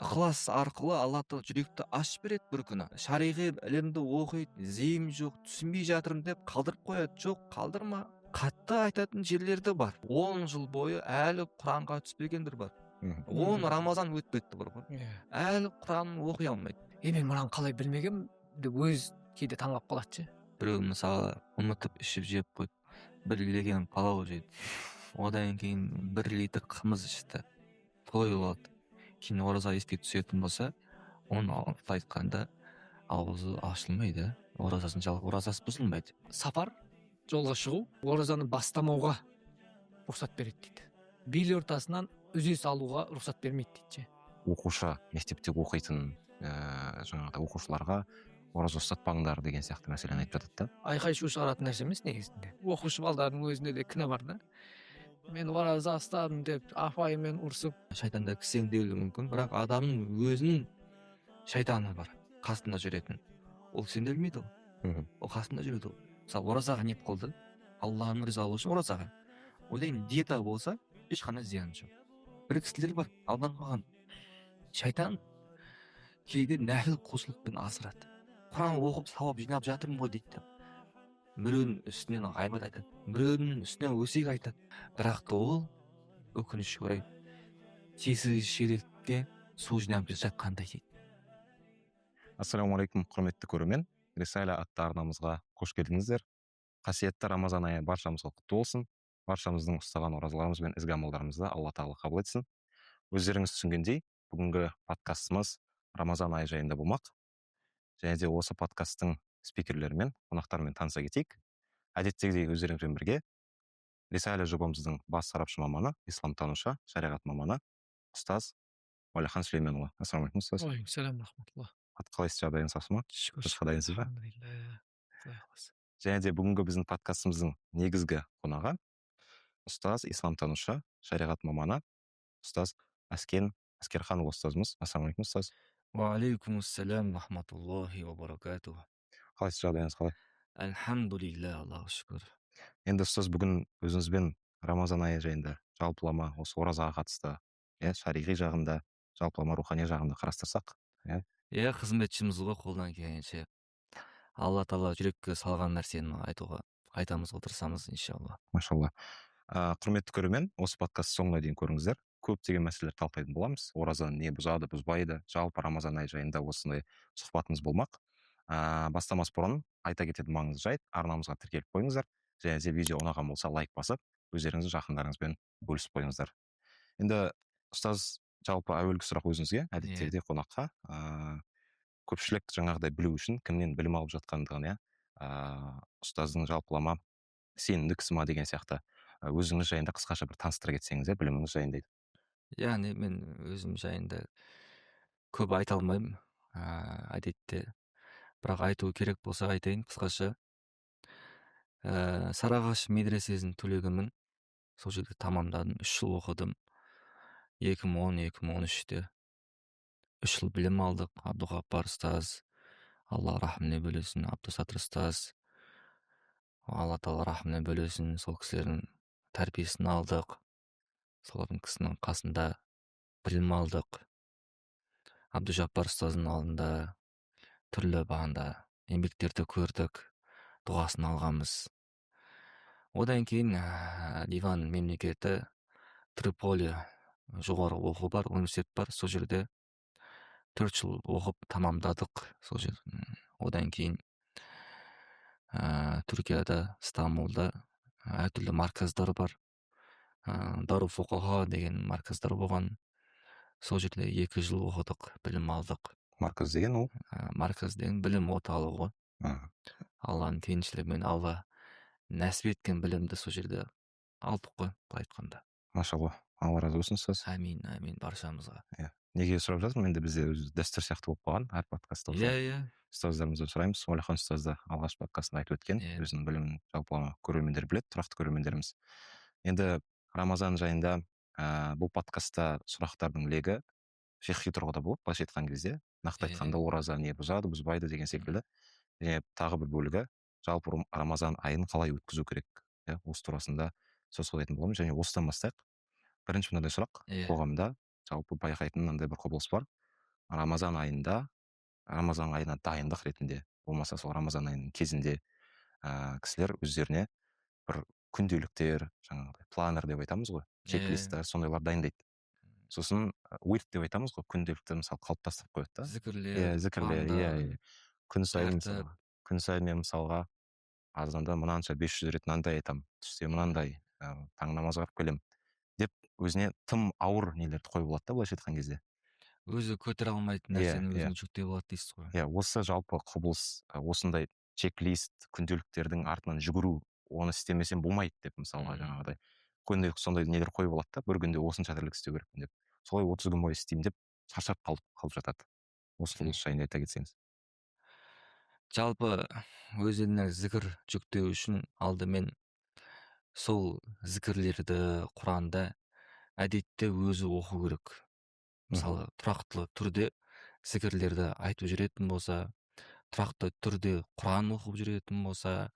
ықылас арқылы Алла тағала жүректі ашып береді бір күні. Шариғи ілімді оқиды, зейім жоқ, түсінбей жатырмын деп қалдырып қояды. Жоқ, қалдырма. Қатты айтатын жерлерді бар. 10 жыл бойы әлі Құранға түспегендер бар. 10 Рамазан өтіп кетті бір ғой. Әлі Құранын оқи алмайды. Мен мынаны қалай білмегенмін деп өз кейде таңғалып қалады ше. Біреу мысалы ұмытып ішіп жеп қойды, бір леген палау жеді, одан кейін 1 литр қымыз ішті, тойып алды. Кейін ораза еске түсетін болса, оны айтқанда аузы ашылмайды, оразасы бұзылмайды. Сапар, жолға шығу, оразаны бастамауға рұқсат береді дейді. Бел ортасынан үзе салуға рұқсат бермейді дейді ше. Оқушы, мектепте оқитын жаңағыдай оқушыларға ораза ұстатпаңдар деген сияқты мәселені айтып жатады да. Айқай шу шығаратын нәрсе емес негізінде. Оқушы балдардың өзінде де кінә бар да. Мен ораза ұстадым деп апайымен ұрсып. Шайтанда кісендеуі мүмкін, бірақ адамның өзінің шайтаны бар, қасында жүретін. Ол кісенделмейді ол. Ол қасында жүреді ол. Мысалы, оразаға не қылды? Алланың ризалығы үшін оразаға. Ойлаймын, диета болса, ешқандай зияны жоқ. Бір кісілер бар, алданбаған. Шайтан кейде нәпіл құлшылықпен асырады. Құран оқып сауап жинап жатырмын ғой дейді. Біреудің үстінен ғайбат айтады, біреудің үстінен өсек айтады. Бірақ та ол өкінішке орай тесігі шелекке су жинап жатқандай дейді. Ассалаумағалейкум, құрметті көрермен. Рисаля атты арнамызға қош келдіңіздер. Қасиетті Рамазан айы баршамызға құтты болсын. Баршамыздың ұстаған оразаларымыз бен ізгі амалдарымызды Алла тағала қабыл етсін. Өздеріңіз түсінгендей, бүгінгі подкастымыз Рамазан айы жайында болмақ. Және де осы подкасттың спикерлерімен, қонақтарымен таныса кетейік. Әдеттегідей өздеріңізбен бірге Рисаля жобамыздың бас сарапшы маманы, исламтанушы, шариғат маманы, ұстаз Уәлихан Сүлейменұлы. Ассалаумағалейкум, ұстаз. Уағалейкум рахматулла. Қалайсыз, жағдайыңыз жақсы ма? Шүкір. Дайынсыз ба? Және де бүгінгі біздің подкастымыздың негізгі қонағы ұстаз, исламтанушы, шариғат маманы, ұстаз Әскерханұлы ұстазымыз. Ассалаумағалейкум, ұстаз. Уағалейкумассалам рахматуллахи ва баракатух. Қалайсыз, жағдайыңыз қалай? Альхамдулилля, Аллаху шүкір. Енді ұстаз, бүгін өзіңізбен Рамазан айы жайында жалпылама осы оразаға қатысты, шариғи жағында, жалпылама рухани жағында қарастырсақ. Қызметшіміз ғой, қолдан келгенше Алла тағала жүрекке салған нәрсені айтамыз, отырсамыз, иншалла. Машалла. Құрметті көрермен, осы подкаст соңына дейін көріңіздер. Көптеген мәселелер талқылайтын боламыз. Оразаны не бұзады, бұзбайды, жалпы Рамазан айы жайында осындай сұхбатымыз болмақ. Бастамас бұрын айта кететін маңызды жайт, арнамызға тіркеліп қойыңыздар. Және де видео ұнаған болса лайк басып, өздеріңіздің жақындарыңызбен бөлісіп қойыңыздар. Енді ұстаз, жалпы әуелгі сұрақ өзіңізге, әдеттегідей қонаққа. Көпшілік жаңағыдай білу үшін кімнен білім алып жатқандығын, ұстаздың жалпылама сенімді кісі ма деген сияқты өзіңіз жайында қысқаша бір таныстыра кетсеңіз, біліміңіз жайында. Яғни мен өзім жайында көп айта алмаймын, әдетте, бірақ айту керек болса айтайын қысқаша. Сарыағаш медресесінің түлегімін. Сол жерде тамамдадым, 3 жыл оқыдым. 2010-2013-те 3 жыл білім алдық. Абдуғаппар ұстаз, Алла рахымына бөлесін, Абдусатыр ұстаз, Алла тағала рахымына бөлесін, сол кісілердің тәрбиесін алдық. Солардың кісінің қасында білім алдық. Абдужаппар ұстаздың алдында түрлі бағанда еңбектерді көрдік, дұғасын алғанбыз. Одан кейін Ливан мемлекеті, Триполи жоғары оқу бар, университет бар. Сол жерде 4 жыл оқып тамамдадық. Сол жерде. Одан кейін Түркияда, Стамбулда әртүрлі марказдар бар. Дару-Фуқаха деген марказдар болған. Сол жерде 2 жыл оқыдық, білім алдық. Марказ деген ол? Марказ деген білім орталығы. Алланың тиіншілігімен Алла нәсіп еткен білімді сол жерде алдық қой, былай айтқанда. Машалла, Алла разы болсын ұстаз. Әмин, баршамызға. Неге сұрап жатырмын, енді бізде дәстүр сияқты болып қалған, әр подкастта. Ұстаздарымыздан сұраймыз. Уәлихан ұстазды алғаш подкастында айтып өткен, өзінің білімін жалпылама көрермендер біледі, тұрақты көрермендеріміз. Енді Рамазан жайында бұл подкастта сұрақтардың легі фиқхи тұрғыда болады, былайша айтқан кезде, нақты айтқанда ораза не бұзады, бұзбайды деген секілді. Және тағы бір бөлігі жалпы Рамазан айын қалай өткізу керек, осы турасында сөз қозғайтын боламыз. Және осыдан бастайық. Бірінші мынандай сұрақ, қоғамда жалпы байқайтын мынандай бір құбылыс бар. рамазан айында, рамазан айына дайындық ретінде, болмаса сол рамазан айының кезінде кісілер өздеріне бір күнделіктер, жаңағыдай планер деп айтамыз ғой, чек-листтер, сондайлар дайындайды. Сосын уирт деп айтамыз ғой, күнделікті мысалы қалыптастырып қояды да. зікірлер, Зікірлер, пландар, күн сайын тәртіп. мысалы, күн сайын мен мысалға азанда мынанша 500 рет мынандай айтамын, түсте мынандай, таң намазға барып келемін деп өзіне тым ауыр нелерді қойып алады да, былайша айтқан кезде. Өзі көтере алмайтын нәрсені өзіне жүктеп алады дейсіз ғой. Осы жалпы құбылыс, осындай чек-лист, күнделіктердің артынан жүгіру, оны істемесем болмайды деп мысалға жаңағыдай күнделік сондай нелер қойып алады да, бір күнде осынша тірлік істеу керекпін деп. Солай 30 күн бойы істеймін деп шаршап қалып жатады. Осы құбылыс жайында айта кетсеңіз. Жалпы өзіне зікір жүктеу үшін алдымен сол зікірлерді Құранда әдетте өзі оқу керек. Мысалы, тұрақты түрде зікірлерді айтып жүретін болса, тұрақты түрде Құран оқып жүретін болса,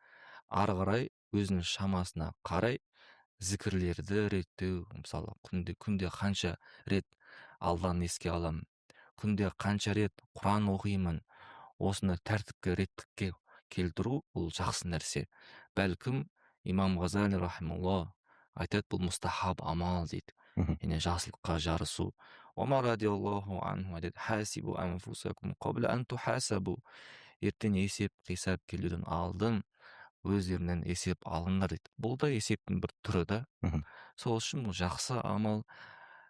ары қарай өзінің шамасына қарай зікірлерді реттеу. Мысалы, күнде қанша рет Алланы еске аламын, күнде қанша рет Құран оқимын, осыны тәртіпке, реттікке келтіру, бұл жақсы нәрсе. Бәлкім имам Ғазали рахималла айтады, бұл мұстахаб амал дейді. Яғни жақсылыққа жарысу. Омар радиаллаху анху айтады, хасибу анфусакум қабла ан тухасабу. Ертең есеп қисап келуден алдын өздерінен есеп алыңдар дейді. Бұл да есептің бір түрі да. Сол үшін бұл жақсы амал.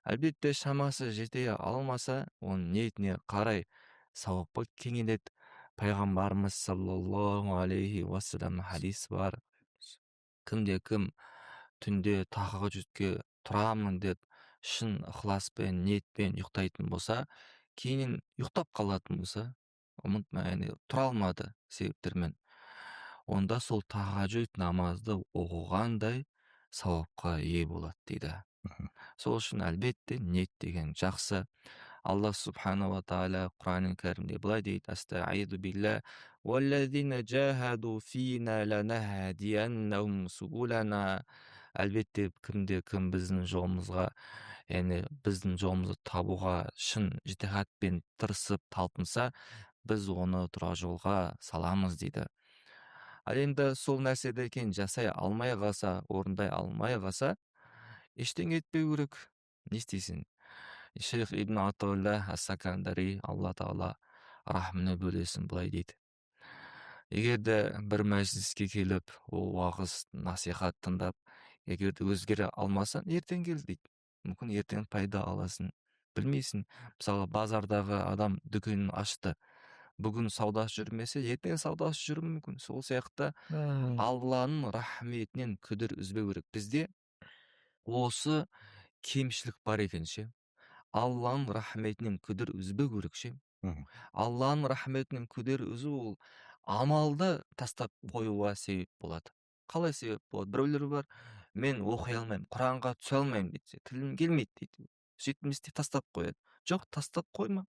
Әлбетте шамасы жете алмаса, оның ниетіне қарай сауапқа кенеледі. Пайғамбарымыз саллаллаху алейхи уассалам хадис бар. Кімде-кім түнде тахаджудке тұрамын деп шын ықыласпен, ниетпен ұйықтайтын болса, кейін ұйықтап қалатын болса, тұра алмады себептермен, онда сол тахаджуд намазды оқығандай сауапқа ие болады дейді. Сол үшін әлбетте ниет деген жақсы. Алла субхана ва тағала Құран кәрімде былай дейді: Астаиду билля уаллазина джахаду фина ланахдияннахум субулана. Әлбетте кімде-кім біздің жолымызға, яғни біздің жолымызды табуға шын житихатпен тырысып талпынса, біз оны тура жолға саламыз дейді. Ал енді сол нәрседе екен жасай алмай қалса, орындай алмай қалса, ештеңе етпеу керек. Не істейсің? Шейх ибн Атаулла ас-Сакандари, Алла тағала рахымына бөлесін, былай дейді: егер де бір мәжіліске келіп, ол уағыз насихат тыңдап, егер де өзгере алмасаң, ертең кел дейді. Мүмкін ертең пайда аласың, білмейсің. Мысалы, базардағы адам дүкенін ашты, бүгін саудасы жүрмесе, ертең саудасы жүруі мүмкін. Сол сияқты Алланың рахметінен күдір үзбеу керек. Бізде осы кемшілік бар екен ше. Алланың рахметінен күдір үзбеу керек ше. Алланың рахметінен күдір үзу, ол амалды тастап қоюға себеп болады. Қалай себеп болады? Біреулер бар, мен оқи алмаймын, Құранға түсе алмаймын дейді, тілім келмейді дейді. Сөйтместе тастап қояды. Жоқ, тастап қойма.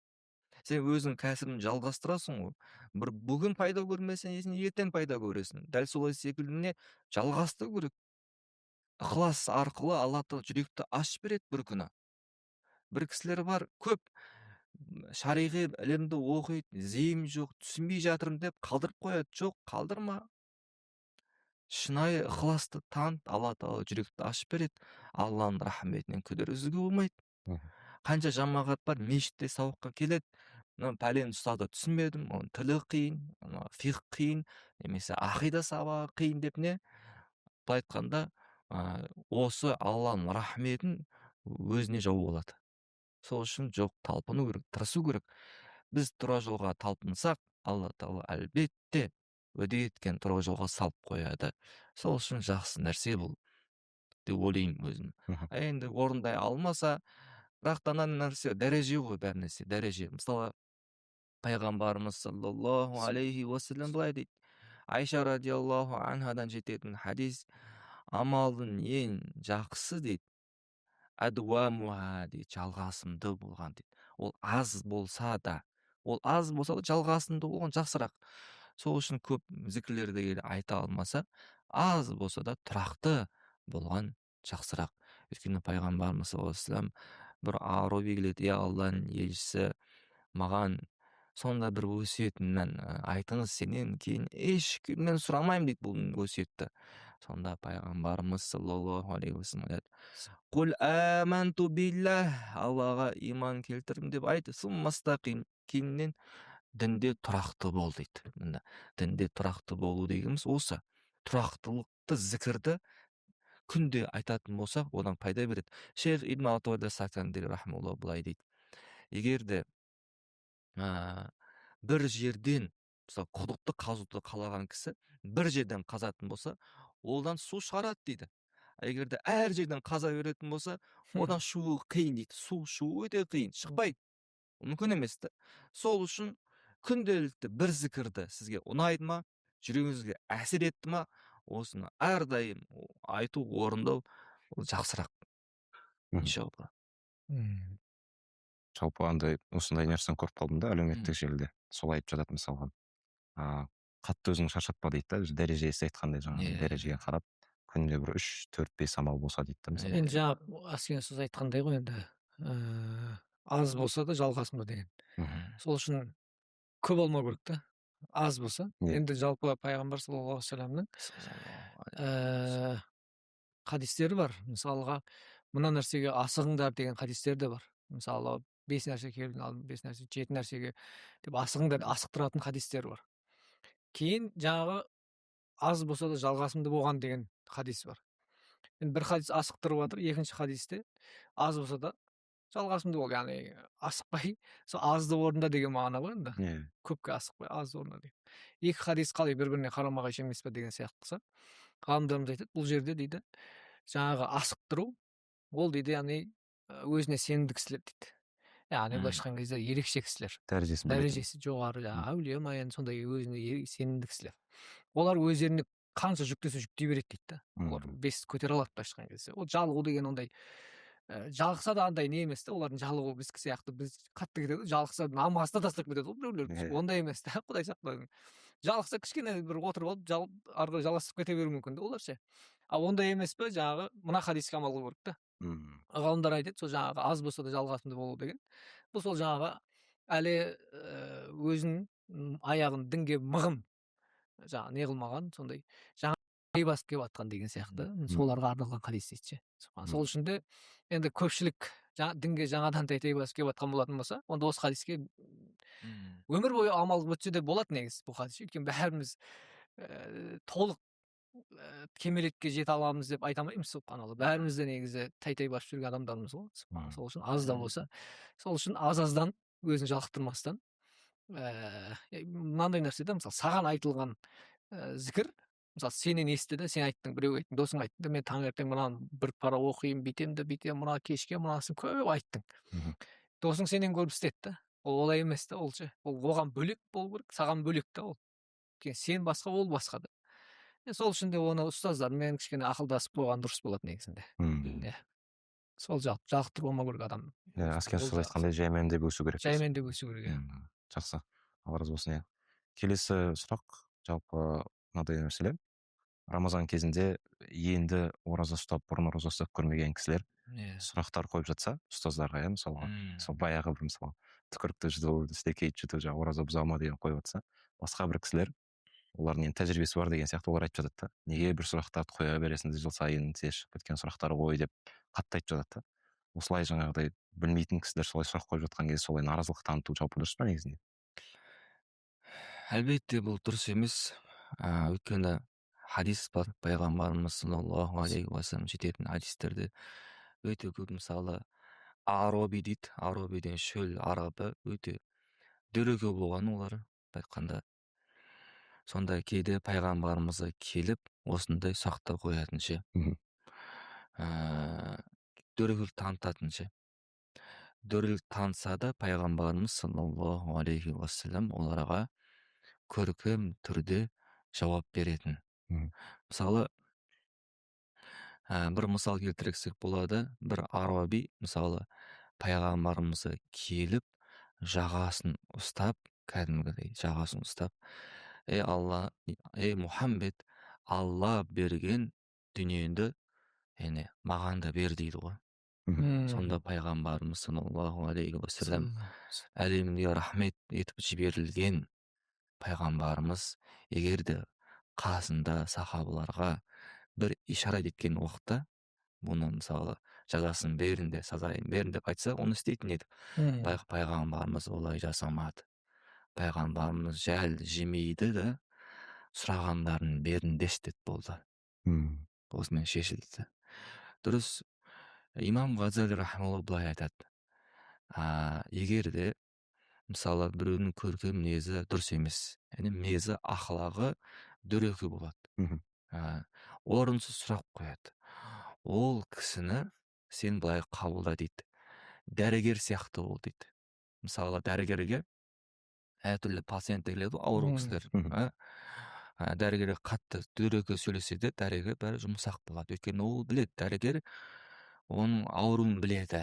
Сен өзің кәсібін жалғастырасың ғой. Бір бүгін пайда көрмесең, ертең пайда көресің. Дәл солай секілдіне жалғастыру керек. Ықылас арқылы Алла тағала жүректі ашып береді бір күні. Бір кісілер бар, көп шариғи ілімді оқиды, зейім жоқ, түсінбей жатырмын деп қалдырып қояды. Жоқ, қалдырма. Шынайы ықыласты танып, Алла тағала жүректі ашып береді. Алланың рахметінен күдер үзуге болмайды. Қанша жамағат бар, мешітте сауыққа келеді, пәлен ұстазды түсінбедім, оның тілі қиын, фиқ қиын, немесе ақида сабағы қиын деп не? Былай айтқанда, осы Алланың рахметін өзіне жауып алады. Сол үшін жоқ, талпыну керек, тырысу керек. Біз тура жолға талпынсақ, Алла тағала әлбетте уәде еткен тура жолға салып қояды. Сол үшін жақсы нәрсе бұл деп ойлаймын өзім. Енді орындай алмаса, бірақ та нәрсе дәреже ғой, бәр нәрсе дәреже. Мысалы, пайғамбарымыз саллаллаху алейхи уассалам былай дейді: Айша радиаллаху анхадан жететін хадис: амалдың ең жақсы дейді, әдуамуа дейді, жалғасымды болған дейді. Ол аз болса да жалғасымды болған жақсырақ. Сол үшін көп зікірлерді айта алмаса, аз болса да тұрақты болған жақсырақ. Өйткені пайғамбарымыз саллаллаху алейхи вассалам бір араби келеді: я Алланың елшісі, маған сонда бір өсиетімнен айтыңыз, сенен кейін ешкімнен сұрамаймын дейді бұл өсиетті. Сонда пайғамбарымыз саллаллаху алейхи уассалам айтады: құл әмәнту биллах, Аллаға иман келтірдім деп айт, суммастақим, кейіннен дінде тұрақты бол дейді. Міне, дінде тұрақты болу дегеніміз осы. Тұрақтылықты, зікірді күнде айтатын болсақ, одан пайда береді. Шейх Ибн Атуайда Сакандири рахмаулла былай дейді: егер де бір жерден, мысалы, құдықты қазуды қалаған кісі бір жерден қазатын болса, одан су шығарады дейді. Егер де әр жерден қаза беретін болса, одан шығу қиын дейді. Су шығу өте қиын, шықпайды, мүмкін емес та. Сол үшін күнделікті бір зікірді сізге ұнайды ма, жүрегіңізге әсер етті ма, осыны әрдайым айту, орындау ол жақсырақ, иншалла. Жалпы андай осындай нәрсені көріп қалдым да әлеуметтік желіде. Сол айтып жатады мысалға. Қатты өзің шаршатпа дейді да, дәрежесі айтқандай жаңағы дәрежеге қарап, күнде бір 3-4-5 амал болса дейді да мысалы. Енді жаңа Аскен сөз айтқандай ғой, енді аз болса да жалғасын деген. Сол үшін көп болмау керек та, аз болса. Енді жалпы пайғамбар саллаллаху алейхи вассаламның хадистері бар. Мысалға, мына нәрсеге асығыңдар деген хадистер де бар. Мысалы, 5 нәрсе келдің алдым, 5 нәрсе, 7 нәрсеге деп асығыңдар, асықтыратын хадистер бар. Кейін жаңағы аз болса да жалғасымды болған деген хадис бар. Енді бір хадис асықтырып жатыр, екінші хадисте аз болса да жалғасымды бол, яғни асықпай, сол азды орында деген мағына ғой енді. Көпке асықпай, азды орында деген. Екі хадис қалай бір-біріне қарама қайшы емес пе деген сияқты қылса, ғалымдарымыз айтады, бұл жерде дейді, жаңағы асықтыру, ол дейді, яғни өзіне сенімді кісілер дейді. Яғни былайша айтқан кезде ерекше кісілер, дәрежесі жоғары, әулие ма, енді сондай өзіне сенімді кісілер. Олар өздеріне қанша жүктесе жүктей береді дейді. Олар бес көтере алады былайша айтқан кезде. Ол жалығу деген ондай жалықса да андай не емес та, олардың жалығу біздікі сияқты, біз қатты кетеді, жалықса намазды тастап кетеді ғой біреулер. Ондай емес та, құдай сақтасын. Жалықса кішкене бір отырып алып, ары қарай жалғастырып кете беруі мүмкін да оларша. Ал ондай емес пе, жаңағы мына хадиске амал қылу керек та. Ғалымдар айтады, сол жаңағы аз болса да жалғасымды болу деген. Бұл сол жаңағы әлі өзінің аяғын дінге мығым жаңағы не қылмаған, сондай жаңа басып келіп жатқан деген сияқты, соларға арналған хадис дейді. Сол үшін де енді көпшілік дінге жаңадан тәй басып келіп жатқан болатын болса, онда осы хадиске өмір бойы амал қылып өтсе де болады негізі бұл хадис. Өйткені бәріміз толық кемелетке жете аламыз деп айта алмаймыз, субханалла. Бәріміз де негізі тәй басып жүрген адамдармыз ғой. Сол үшін аз да болса, сол үшін аз-аздан өзін жалықтырмастан мынандай нәрсе да, мысалы, саған айтылған зікір, мысалы, сенен естіді да, сен айттың, біреу айттың, досың айтты да, мен таңертең мынаны бір пара оқимын, бүйтемін, мына кешке мынасын көп айттың. Досың сенен көріп істеді да. Ол олай емес та, ол ше. Ол оған бөлек болу керек, саған бөлек та ол. Сен басқа, ол басқа да. Сол үшін де оны ұстаздармен кішкене ақылдасып болған дұрыс болады негізінде. Сол жалықтырып болмау керек адам. Аскен сөз айтқандай, жаймен деп өсу керек. Жаймен деп өсу керек. Жақсы. Алла разы болсын. Келесі сұрақ, жалпы мынадай мәселе. Рамазан кезінде енді ораза ұстап, бұрын ораза ұстап көрмеген кісілер сұрақтар қойып жатса, ұстаздарға, мысалға, сол баяғы бір мысалы, түкірікті жұту, істекейді жұту, жаңағы ораза бұза ма деген қойып жатса, басқа бір кісілер, олардың енді тәжірибесі бар деген сияқты олар айтып жатады да. Неге бір сұрақтарды қоя бересіңдер, жыл сайын тез шығып кеткен сұрақтар ғой деп қатты айтып жатады да. Осылай жаңағыдай білмейтін кісілер солай сұрақ қойып жатқан кезде солай наразылық таныту жалпы дұрыс па негізінде? Әлбетте бұл дұрыс емес. Өйткені хадис бар, пайғамбарымыз саллаллаху алейхи уассалам жететін хадистерде өте көп. Мысалы, Ароби дейді, Аробиден шөл арабы өте дөрекеу болған олар айтқанда. Сонда кейде пайғамбарымызға келіп осындай сұрақтар қоятын ше, дөрекілік танытатын ше. Дөрекілік танытса да пайғамбарымыз саллаллаху алейхи уассалам оларға көркем түрде жауап беретін. Мысалы, бір мысал келтірсек болады. Бір араби, мысалы, пайғамбарымызға келіп жағасын ұстап, кәдімгідей жағасын ұстап, Алла, Мұхаммед, Алла берген дүниеңді маған да бер дейді ғой. сонда пайғамбарымыз саллаллаху алейхи уассалам әлемге рахмет етіп жіберілген пайғамбарымыз егер де қасында сахабаларға бір ишарат еткен уақытта бұны мысалы жазасын берін де сазайын берін деп айтса оны істейтін еді. Пайғамбарымыз олай жасамады. Пайғамбарымыз жәл жемейді де сұрағандарын берін дешті болды. Осымен шешілді. Дұрыс. Имам Ғазали рахмалла былай айтады. Егер де мысалы біреудің көркем мінезі дұрыс емес, яғни мінезі ақылағы дөрекі болады, орынсыз сұрақ қояды, ол кісіні сен былай қабылда дейді, дәрігер сияқты бол дейді. Мысалы дәрігерге әртүрлі пациент келеді, ауру кісілер, дәрігерге қатты дөрекі сөйлесе де дәрігер бәрі жұмсақ болады, өйткені ол біледі, дәрігер оның ауруын біледі,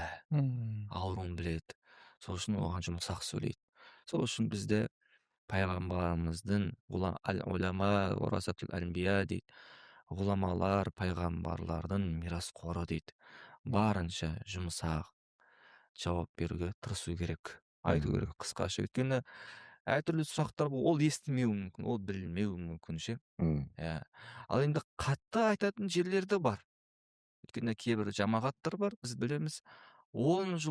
сол үшін оған жұмсақ сөйлейді. Сол үшін бізде пайғамбарымыздың уляма варасатул анбия дейді, ғұламалар пайғамбарлардың мирасқоры дейді, барынша жұмсақ жауап беруге тырысу керек, айту керек қысқаша. Өйткені әртүрлі сұрақтар ол естімеуі мүмкін, ол білмеуі мүмкін ше. Ал енді қатты айтатын жерлерді бар. Өйткені кейбір жамағаттар бар, біз білеміз, 10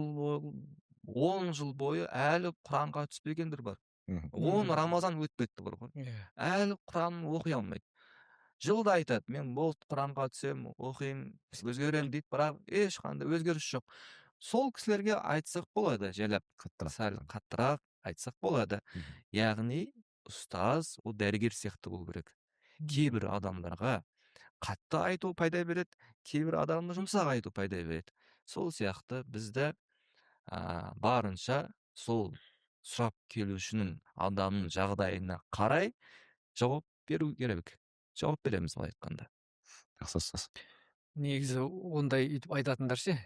жыл бойы әлі Құранға түспегендер бар. 10 Рамазан өтіп кетті бар ғой. Әлі Құранын оқи алмайды. Жылда айтады, мен болды Құранға түсем, оқимын, өзгерем дейді, бірақ ешқандай өзгеріс жоқ. Сол кісілерге айтсақ болады, жайлап қаттырақ айтсақ болады. Яғни ұстаз ол дәрігер сияқты болу керек. Кейбір адамдарға қатты айту пайда береді, кейбір адамды жұмсақ айту пайда береді. Сол сияқты бізді барынша сол сұрап келушінің адамның жағдайына қарай жауап беру керек. Жауап береміз былай айтқанда. Негізі ондай өйтіп айтатындар ше,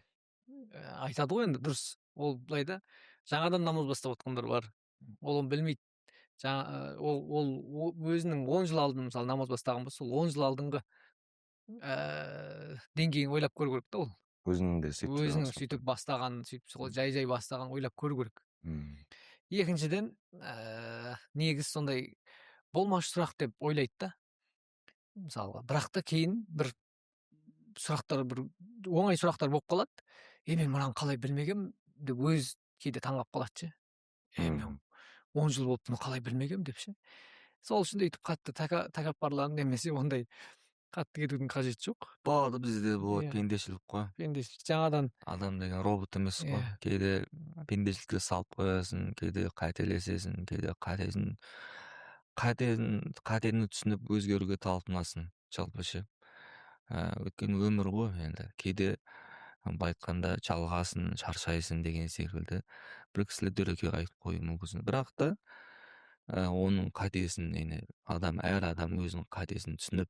айтады ғой енді, дұрыс. Ол былай да, жаңадан намаз бастап отқандар бар, ол оны білмейді. Ол өзінің 10 жыл алдын мысалы намаз бастаған болса, сол 10 жыл алдыңғы деңгейін ойлап көру керек та ол. Өзінің сөйтіп бастаған, сөйтіп сол жай бастаған ойлап көру керек. Екіншіден, негіз сондай болмашы сұрақ деп ойлайды да. Мысалға, бірақ та кейін бір сұрақтар, бір оңай сұрақтар болып қалады. Мен мынаны қалай білмегем деп өз кейде таңғалып қалады ше. Мен 10 жыл болып бұны қалай білмегем деп ше. Сол үшін де өйтіп қатты тәкаппарланып немесе ондай қатты кетудің қажеті жоқ. Болады, бізде болады, пендешілік қой. Пендешілік жаңадан. Адам деген робот емес қой. Кейде пендешілікке салып қоясың, кейде қателесесің, кейде қатені түсініп өзгеруге талпынасың, жалпы ше. Өйткені өмір ғой енді. Кейде айтқанда жалғасын, шаршайсың деген секілді бір кісілер дөрекі айтып қоюы мүмкін. Бірақ та оның қатесін, әр адам өзінің қатесін түсініп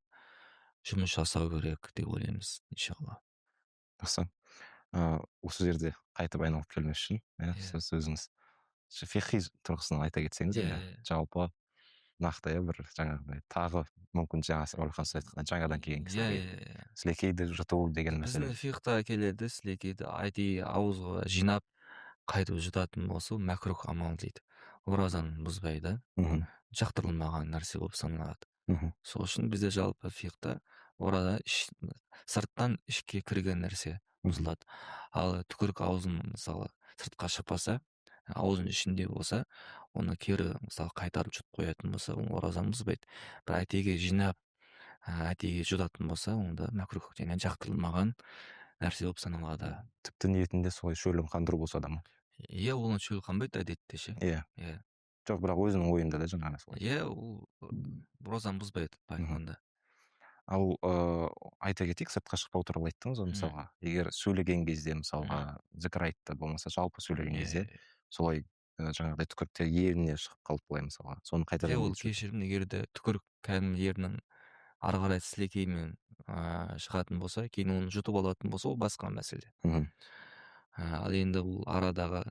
жұмыс жасау керек деп ойлаймыз, иншалла. Жақсы. Осы жерде қайтып айналып келмес үшін, сіз өзіңіз фиқи тұрғысынан айта кетсеңіз, жалпы нақты бір жаңағыдай тағы мүмкін жаңадан келген кісілерге сілекейді жұту деген мәселе. Біздің фиқта келеді, сілекейді әдейі ауызға жинап қайтып жұтатын болса, мәкрух амал дейді. Оразаны бұзбайды, жақтырылмаған нәрсе болып саналады. Сол үшін бізде жалпы фиқта ораза сырттан ішке кірген нәрсе бұзылады. Ал түкірік аузын мысалы сыртқа шықпаса, аузын ішінде болса, оны кері мысалы қайтарып жұтып қоятын болса, ол оразаны бұзбайды. Бір әтеге жинап, әтеге жұтатын болса, онда мәкрух және жақтырылмаған нәрсе болып саналады. Тіпті ниетінде солай шөлін қандыру болса да ма? Оны шөл қанбайды әдетте ше. Жоқ, бірақ өзінің ойында да жаңағы солай. Ол оразаны бұзбайды айтқанда. Ал айта кетейік, сыртқа шықпау туралы айттыңыз ғой, мысалға, егер сөйлеген кезде, мысалға, зікір айтты, болмаса жалпы сөйлеген кезде, солай жаңағыдай түкіріктер еріне шығып қалып былай мысалға, соны қайтадан ол кешірім, егер де түкірік кәдімгі ерінің ары қарай сілекеймен шығатын болса, кейін оны жұтып алатын болса, ол басқа мәселе. Ал енді бұл арадағы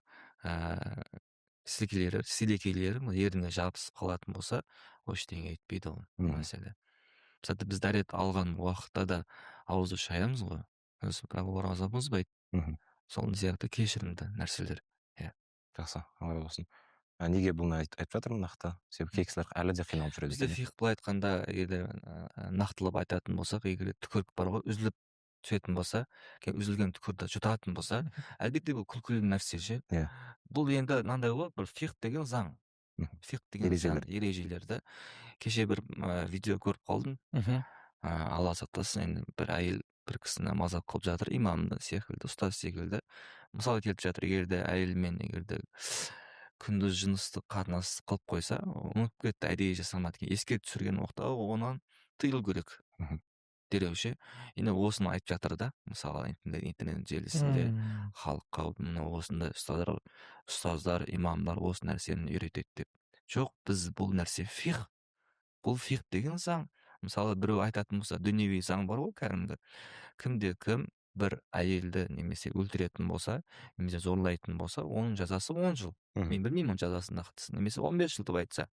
сілекейлері еріне жабысып қалатын болса, ол ештеңе етпейді ол мәселе. Мысалы, біз дәрет алған уақытта да ауызды шаямыз ғой, бірақ ораза бұзбайды. сол сияқты кешірімді нәрселер. Иә. Жақсы, алла разы болсын. Неге бұны айтып жатырмын нақты? Себебі кей кісілер әлі де қиналып жүреді Бізде екен. фих былай айтқанда, егер нақтылап айтатын болсақ, егер түкірік бар ғой, үзіліп түсетін болса, үзілген түкірді жұтатын болса, әлбетте бұл күлкілі нәрсе ше. Иә. Бұл енді мынандай ғой, бір фих деген заң. Фих деген заң, ережелерді. Кеше бір видео көріп қалдым. Алла сақтасын, енді бір әйел бір кісіні мазақ қылып жатыр, имам секілді, ұстаз секілді. Мысалы келіп жатыр, егерде әйелмен егерде күндіз жыныстық қатынас қылып қойса, ұмытып кетті, әдейі жасамады екен, еске түсірген уақытта онан тыйылу керек. Дереу ше. Енді осыны айтып жатыр да, мысалы интернет желісінде халыққа осындай ұстаздар, имамдар осы нәрсені үйретеді деп. Жоқ, біз бұл нәрсе фих. Бұл фих деген заң. Мысалы біреу айтатын болса, дүниеви заң бар ғой, кәдімгі. Кімде кім бір әйелді немесе өлтіретін болса, немесе зорлайтын болса, оның жазасы 10 жыл. Мен білмеймін оның жазасын нақты, немесе 15 жыл деп айтса.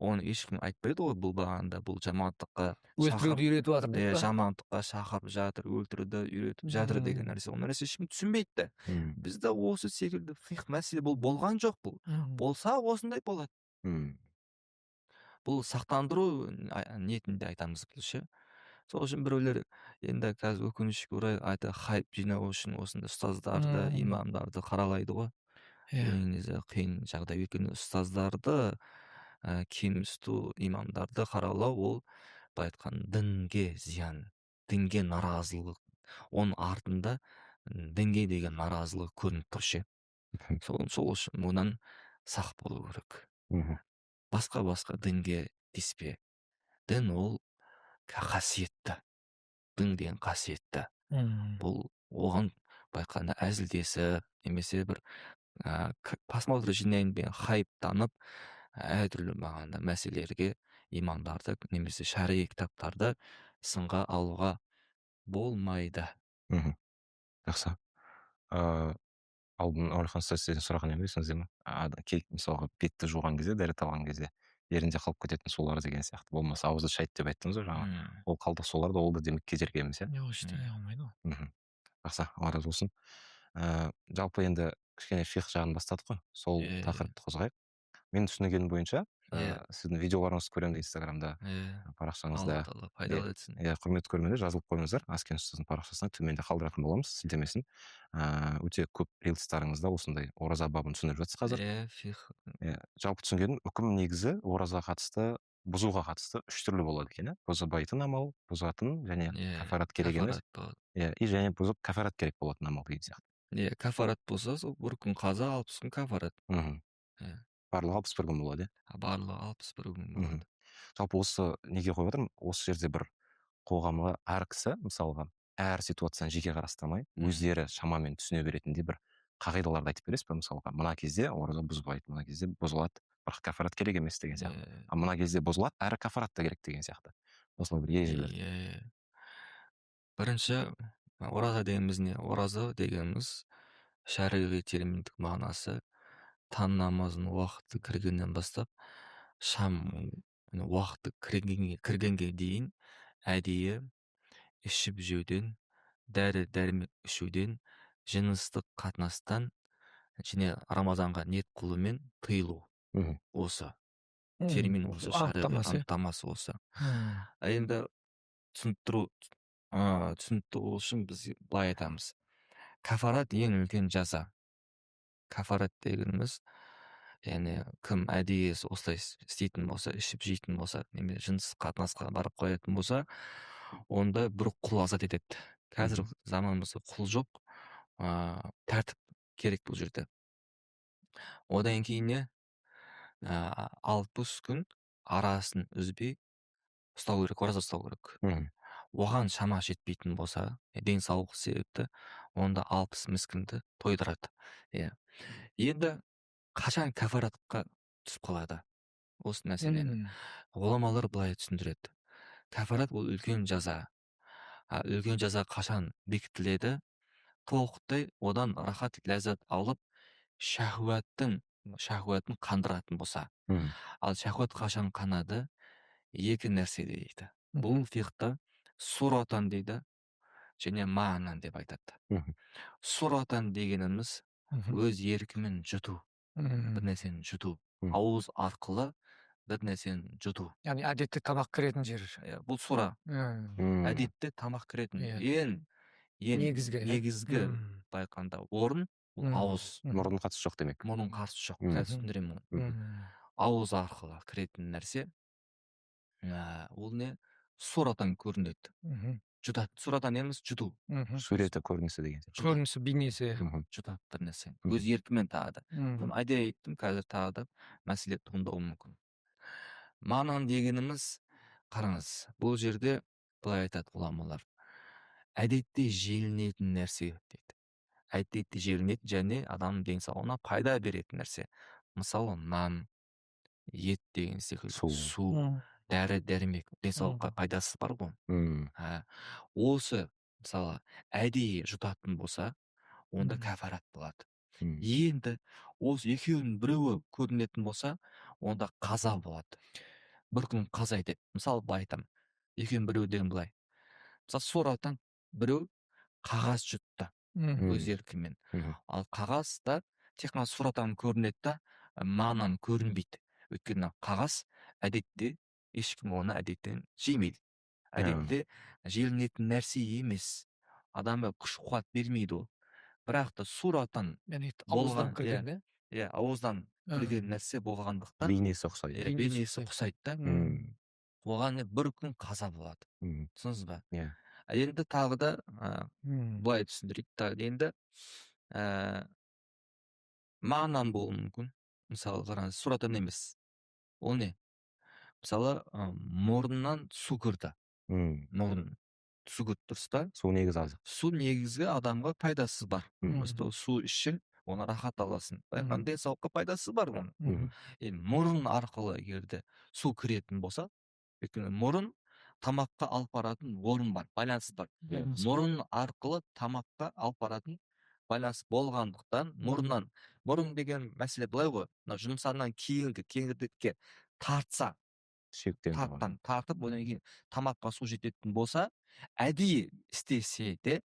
Оны ешкім айтпайды ғой, бұл бағанда, бұл жамандыққа өлтіруді үйретіп жатыр деп па? жамандыққа шақырып жатыр, өлтіруді үйретіп жатыр деген нәрсе. Ол нәрсе ешкім түсінбейді. Бізде осы секілді фих мәселе бұл болған жоқ. Бұл болса осындай болады. Бұл сақтандыру ниетінде айтамыз бұл ше. Сол үшін біреулер енді қазір өкінішке орай хайп жинау үшін осындай ұстаздарды, имамдарды қаралайды ғой. Бұл негізі қиын жағдай. Өйткені ұстаздарды кемсіту, имамдарды қаралау, ол былай айтқан дінге зиян, дінге наразылық, оның артында дінге деген наразылық көрініп тұр ше. Сол үшін мұнан сақ болу керек. Басқа дінге тиіспе. Дін ол қасиетті. Дін деген қасиетті. Бұл оған байқанда әзілдесі немесе бір посмотры жинайын деген хайптанып әртүрлі бағанда мәселелерге имамдарды немесе шариғи кітаптарды сынға алуға болмайды. Жақсы. Алдын Орхан сізден сұраған емесіңізде ме? Мысалға бетті жуған кезде, дәрет алған кезде ерінде қалып кететін сулар деген сияқты. Болмаса ауызды шайт деп айттыңыз ғой жаңа. Ол қалдық сулар да ол да демек кедергі емес, иә? Жоқ, ештеңе алмайды ғой. Жақсы, алла разы болсын. Жалпы енді кішкене фих жағын бастадық қой. Сол тақырыпты қозғайық. Мен түсінгенім бойынша, сіздің видеоларыңызды көремін Инстаграмда, парақшаңызда. Алла пайдалы етсін. Құрметті көрермендер, жазылып қойыңыздар. Аскен ұстаздың парақшасына төменде қалдыратын боламыз сілтемесін. Өте көп рилстарыңызда осындай ораза бабын түсіндіріп жатсыз қазір. Фих. Жалпы түсінгенім, үкім негізі оразаға қатысты, бұзуға қатысты 3 түрлі болады екен, бұзбайтын амал, бұзатын және кафарат керек емес. И және бұзып кафарат керек болатын амал деген сияқты. Кафарат болса, сол бір күн қаза, 60 күн кафарат. Барлығы 61 күн болады, барлығы 61 күн болады. Жалпы осы неге қойып отырмын, осы жерде бір қоғамға әр кісі мысалға әр ситуацияны жеке қарастырмай, өздері шамамен түсіне беретіндей бір қағидаларды айтып бересіз бе? Мысалға мына кезде ораза бұзбайды, мына кезде бұзылады, бірақ кафарат керек емес деген сияқты. Мына кезде бұзылады, әрі кафарат та керек деген сияқты. Осылай бір ережелер. Бірінші, ораза дегеніміз не? Ораза дегеніміз шариғи терминдік мағынасы таң намазының уақыты кіргеннен бастап шам уақыты кіргенге дейін әдейі ішіп жеуден, дәрі-дәрмек ішуден, жыныстық қатынастан және рамазанға ниет қылумен тыйылу. Осы термин, осы анықтамасы осы. Енді түсініктіру үшін біз былай айтамыз. Кафарат ең үлкен жаза. Кафарат дегеніміз, яғни кім әдейі осылай істейтін болса, ішіп жейтін болса, немесе жыныстық қатынасқа барып қоятын болса, онда бір құл азат етеді. Қазір заманымызда құл жоқ, тәртіп керек бұл жерде. Одан кейін 60 күн арасын үзбей ұстау керек, ораза ұстау керек. Оған шама жетпейтін болса, денсаулық себепті, онда 60 міскінді тойдырады. Енді қашан кафаратқа түсіп қалады? Осы нәрсені ғұламалар былай түсіндіреді. Кафарат ол үлкен жаза. Үлкен жаза қашан бекітіледі? Толықтай одан рахат ләззат алып, шахуаттың қандыратын болса. Ал шахуат қашан қанады? Екі нәрсе дейді. Бұл фихта суратан дейді, және маанан деп айтады. Мхм. Сурatan дегеніміз өз еркімен жұту, бір нәрсені жұту, Мгм. ауыз арқылы бір нәрсені жұту. яғни әдетте тамақ кіретін жер. Бұл сура. Әдетте тамақ кіретін ең негізгі байқанда орын бұл ауыз. Мұрын қатысы жоқ демек. Мұрын қарсы жоқ. Қазір түсіндіремін оны. Ауыз арқылы кіретін нәрсе ол не? Сурatan көрінеді. Жұтады. Сурatan емес жұту. Суреті көрінісі деген. Көрінісі, бейнесі. Жұтады бір нәрсе. Өз еркімен тағы да. Айда айттым, қазір тағы да мәселе туындауы мүмкін. Манан дегеніміз, қараңыз, бұл жерде былай айтады ғұламалар. Әдетте желінетін нәрсе дейді. Әдетте желінетін және адамның денсаулығына пайда беретін нәрсе. Мысалы, нан, ет деген секілді, су, дәрі дәрмек, денсаулыққа пайдасы бар ғой. Осы мысалы әдейі жұтатын болса, онда кәфарат болады. Енді осы екеуінің біреуі көрінетін болса, онда қаза болады. Бір күн қаза етеді. Мысалы, былай айтамын. Екеуінің біреуі деген былай. Мысалы, сурatan біреу қағаз жұтты өз еркімен. Ал қағазда тек қана сурatan көрінеді да, маанан көрінбейді. Өйткені қағаз әдетте ешкім оны әдеттен жемейді. Әдетте желінетін нәрсе емес. Адамға күш қуат бермейді ол. Бірақ та сурatan ауыздан кірген, ауыздан кірген нәрсе болғандықтан Бейнесі ұқсайды. Бейнесі ұқсайды да. Оған бір күн қаза болады. Түсінсіз ба? Енді тағы да былай түсіндірейік. Енді маанан болуы мүмкін. Мысалы, қараңыз, сурatan емес. Ол не? Мысалы, мұрнынан су кірді. Мұрын су кірді, дұрыс па? Су негізі азық. Су негізгі адамға пайдасы бар. Су іші, оны рахат аласын. Байқан денсаулыққа пайдасы бар оның. Мұрын арқылы егерде су кіретін болса, өйткені мұрын тамаққа алып баратын орын бар, байланысы бар. Мұрын арқылы тамаққа алып баратын байланыс болғандықтан мұрын деген мәселе былай ғой, жұмсаннан кейінгі кеңірдекке тартса, тартып, одан кейін тамаққа су жететін болса, әдейі істесе де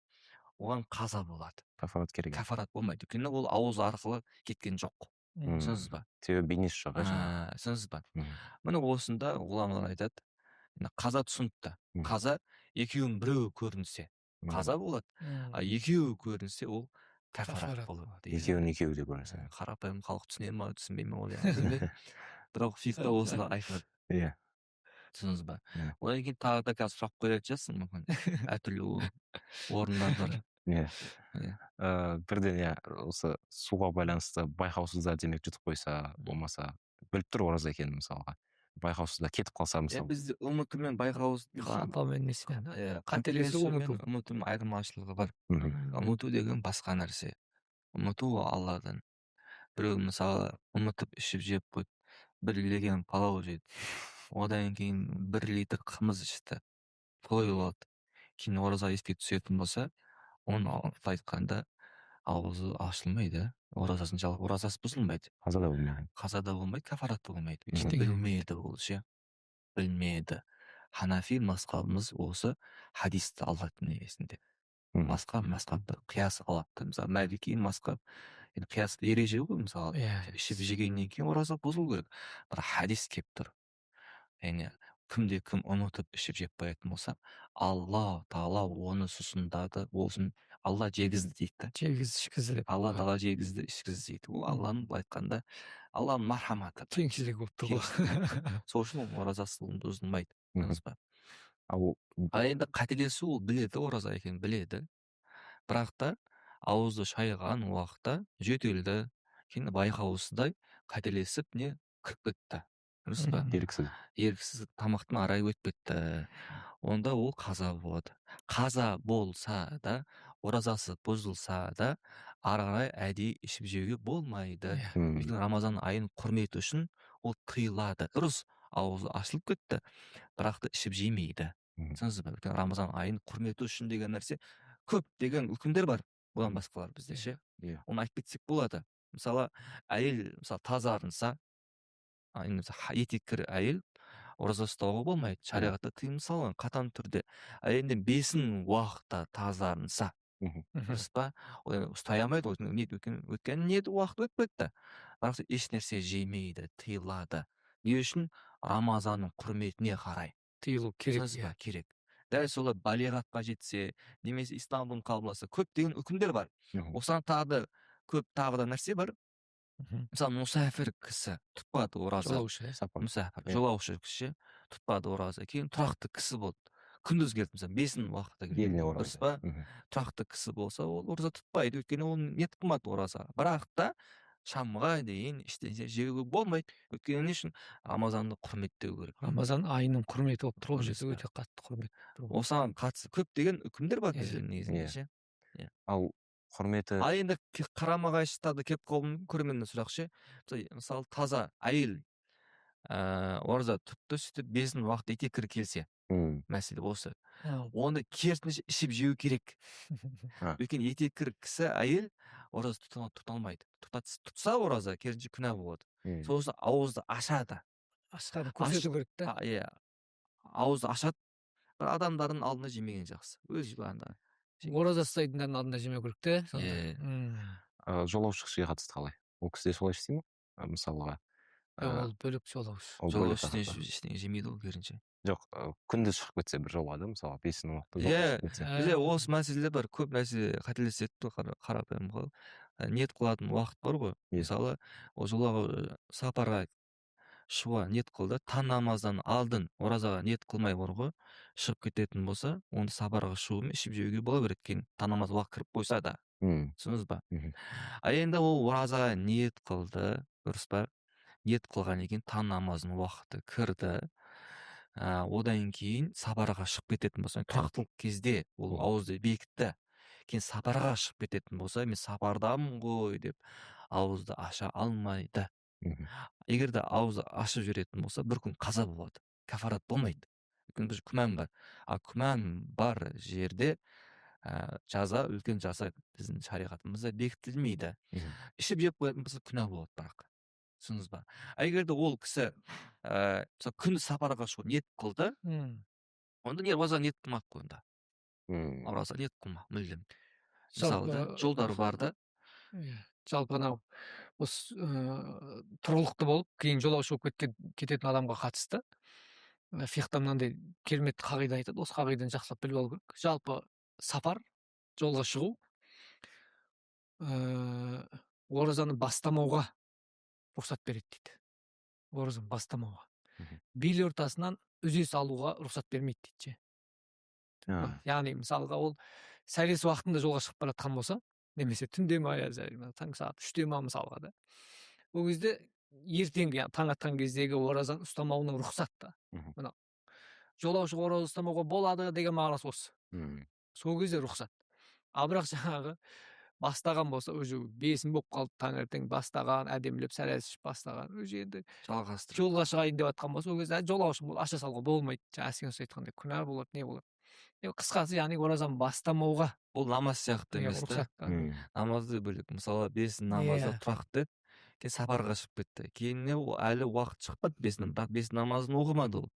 оған қаза болады. Кафарат керек. Кафарат болмайды. Өйткені ол ауыз арқылы кеткен жоқ. Түсінсіз ба? Себебі бейнесі жоқ. Түсінсіз ба? Міне осында ғұламалар айтады. Қаза түсінікті. Қаза екеуінің біреуі көрінсе қаза болады. А екеуі көрінсе ол кафарат болады. Екеуі де көрінсе. Қарапайым халық түсіне ме, түсінбей ме ол бірақ фикта осыны айтады. Түсінсіз ба? Одан кейін тағы да қазір сұрақ қоятын шығарсың мүмкін. Әртүрлі орындар бар. Бірден осы суға байланысты байқаусызда демек жұтып қойса, болмаса біліп тұр ораза екенін мысалға. Байқаусызда кетіп қалса мысалы. Бізде ұмыту мен қателесу мен ұмыту айырмашылығы бар. Ұмыту деген басқа нәрсе. Ұмыту Алладан. Біреу мысалы ұмытып ішіп жеп қойды, 1 килограмм палау жеді. Одан кейін 1 литр қымыз ішті. Тойып алды. Кейін ораза еске түсетін болса, оны айтқанда ауызы ашылмайды. Оразасы бұзылмайды. Қаза да болмайды, кафарат та болмайды. Білмеді ол ше. Білмеді. Ханафи мазхабымыз осы хадисті алатын негізінде. Мазхабты қияс алады. Мысалы, Малики мазхаб қияс ереже ғой, мысалы, ішіп жегеннен кейін ораза бұзылу керек. Бірақ хадис келіп тұр. Яғни кім ұмытып ішіп жеп қоятын болса, Алла Тағала оны сусындады, болсын, Алла жегізді дейді. Ішкізді. Алла Тағала жегізді, ішкізді дейді. Ол Алланың айтқанда, Алланың мархаматы. Кеңшілік болып тұр ғой. Сол үшін оразасы бұзылмайды. Ал енді қателесу ол біледі, ораза екенін біледі. Бірақ та ауызды шайған уақытта жөтелді, кейін байқаусыздай қателесіп не кіріп кетті. Дұрыс па? Еріксіз тамақтың арай өтіп кетті. Онда ол қаза болады. Қаза болса да, оразасы бұзылса да, ары қарай әдейі ішіп жеуге болмайды. Өйткені Рамазан айын құрметі үшін ол тыйылады. Дұрыс, ауызы ашылып кетті, бірақ та ішіп жемейді. Түсінсіз ба? Өйткені Рамазан айын құрметі үшін деген нәрсе көп деген үкімдер бар. Бұдан басқалар бізде ше. Оны айтып кетсек болады. Мысалы, әйел тазарынса, етеккір әйел, ораза ұстауға болмайды. Шариғатта тыйым салған қатаң түрде. Ал енді бесін уақытта тазарынса, дұрыс па? Ол ұстай алмайды ғой. Өйткені ниет уақыт өтіп кетті. Бірақ еш нәрсе жемейді, тыйылады. Не үшін? Рамазанның құрметіне қарай. Тыйылу керек. Түсінесіз ба? Керек. Дәл солай балиғатқа жетсе, немесе исламдың қабылдаса, көптеген үкімдер бар. Осыған тағы да нәрсе бар. Мысалы, мұсафир кісі тұтпады ораза. Жолаушы кіші тұтпады ораза. Кейін тұрақты кісі болды. Күндіз келді, мысалы, бесін уақытта келді. Дұрыс па? Тұрақты кісі болса, ол ораза тұтпайды. Өйткені ол ниет қылмады ораза. Бірақ та шамға дейін ештеңе жеуге болмайды. Өйткені не үшін? Рамазанды құрметтеу керек. Рамазан айының құрметі болып тұр, ол өте қатты құрмет. Осыған қатысты көптеген үкімдер бар бізде негізінде ше. Ал құрметі. Ал енді қарама-қайшылықтарды келіп қалуы мүмкін. Көрерменнен сұрақ ше. Мысалы, таза әйел ораза тұтты, сөйтіп бесін уақыт етеккір келсе, мәселе осы. Оны керісінше ішіп жеу керек. Өйткені етеккір кісі әйел ораза тұта алмайды. Тұтса ораза керісінше күнә болады. Сосын ауызды ашады. Көрсету керек та. Ауызды ашады. Бір адамдардың алдында жемеген жақсы. Өз анда. Ораза ұстайтындардың алдында жемеу керек те. Жолаушы кісіге қатысты қалай? Ол кісі де солай істей ме? Мысалға. Ол бөлек жолаушы. Жолаушы ештеңе жемейді ол керісінше. Жоқ, күндіз шығып кетсе бір жолға да, мысалы, бесін уақытта шығып кетсе. Бізде осы мәселе бар, көп нәрсе қателеседі, қарапайым ғой. Ниет қылатын уақыт бар ғой. Мысалы, ол жолға сапарға шығуға ниет қылды, таң намаздан алдын оразаға ниет қылмай бар ғой, шығып кететін болса, онда сапарға шығумен ішіп жеуге бола береді. Кейін таң намаз уақыт кіріп қойса да. Түсінесіз ба? Ал енді ол оразаға ниет қылды, дұрыс па? Ниет қылған екен, таң намазының уақыты кірді. Одан кейін сапарға шығып кететін болса, тұрақтылық кезде ол ауызды бекітті. Кейін сапарға шығып кететін болса, мен сапардамын ғой деп ауызды аша алмайды. Егер де ауызды ашып жіберетін болса, бір күн қаза болады. Кафарат болмайды. Өйткені біз күмән бар. Күмән бар жерде жаза, үлкен жаза біздің шариғатымызда бекітілмейді. Ішіп жеп қоятын болса, күнә болады бірақ. Түсінесіз ба? Егер де ол кісі күндіз сапарға шығу ниет қылды, онда не ораза ниет қылмақ қой онда. Ораза ниет қылмақ, мүлдем. Мысалы, жолдар бар да. Жалпы анау осы тұрғылықты болып, кейін жолаушы болып кететін адамға қатысты фихта мынандай керемет қағида айтады. Осы қағиданы жақсылап біліп алу керек. Жалпы сапар, жолға шығу оразаны бастамауға рұқсат береді дейді. Оразаны бастамауға. Бел ортасынан үзес алуға рұқсат бермейді дейді. Яғни мысалға ол сәрес уақытында жолға шығып баратқан болса, немесе түнде ма, таң сағат 3-те ма мысалға да. Ол кезде ертеңгі, таң атқан кездегі оразаны ұстамауына рұқсат та. Мына жолаушы ораза ұстамауға болады деген мағынасы осы. Сол кезде рұқсат. Ал бірақ жаңағы бастаған болса, уже бесін болып қалды, таңертең бастаған, әдемілеп сәрес ішіп бастаған, уже енді жолға шығайын деп жатқан болса, ол кезде жолаушы аша салуға болмайды. Жаңа сен айтқандай күнә болады, не болады. Қысқасы, яғни оразаны бастамауға. Ол намаз сияқты емес та. Намазды бөлек. Мысалы, бесін намазы тұрақты, кейін сапарға шығып кетті. Кейін әлі уақыт шықпады бесін, бірақ бесін намазын оқымады ол.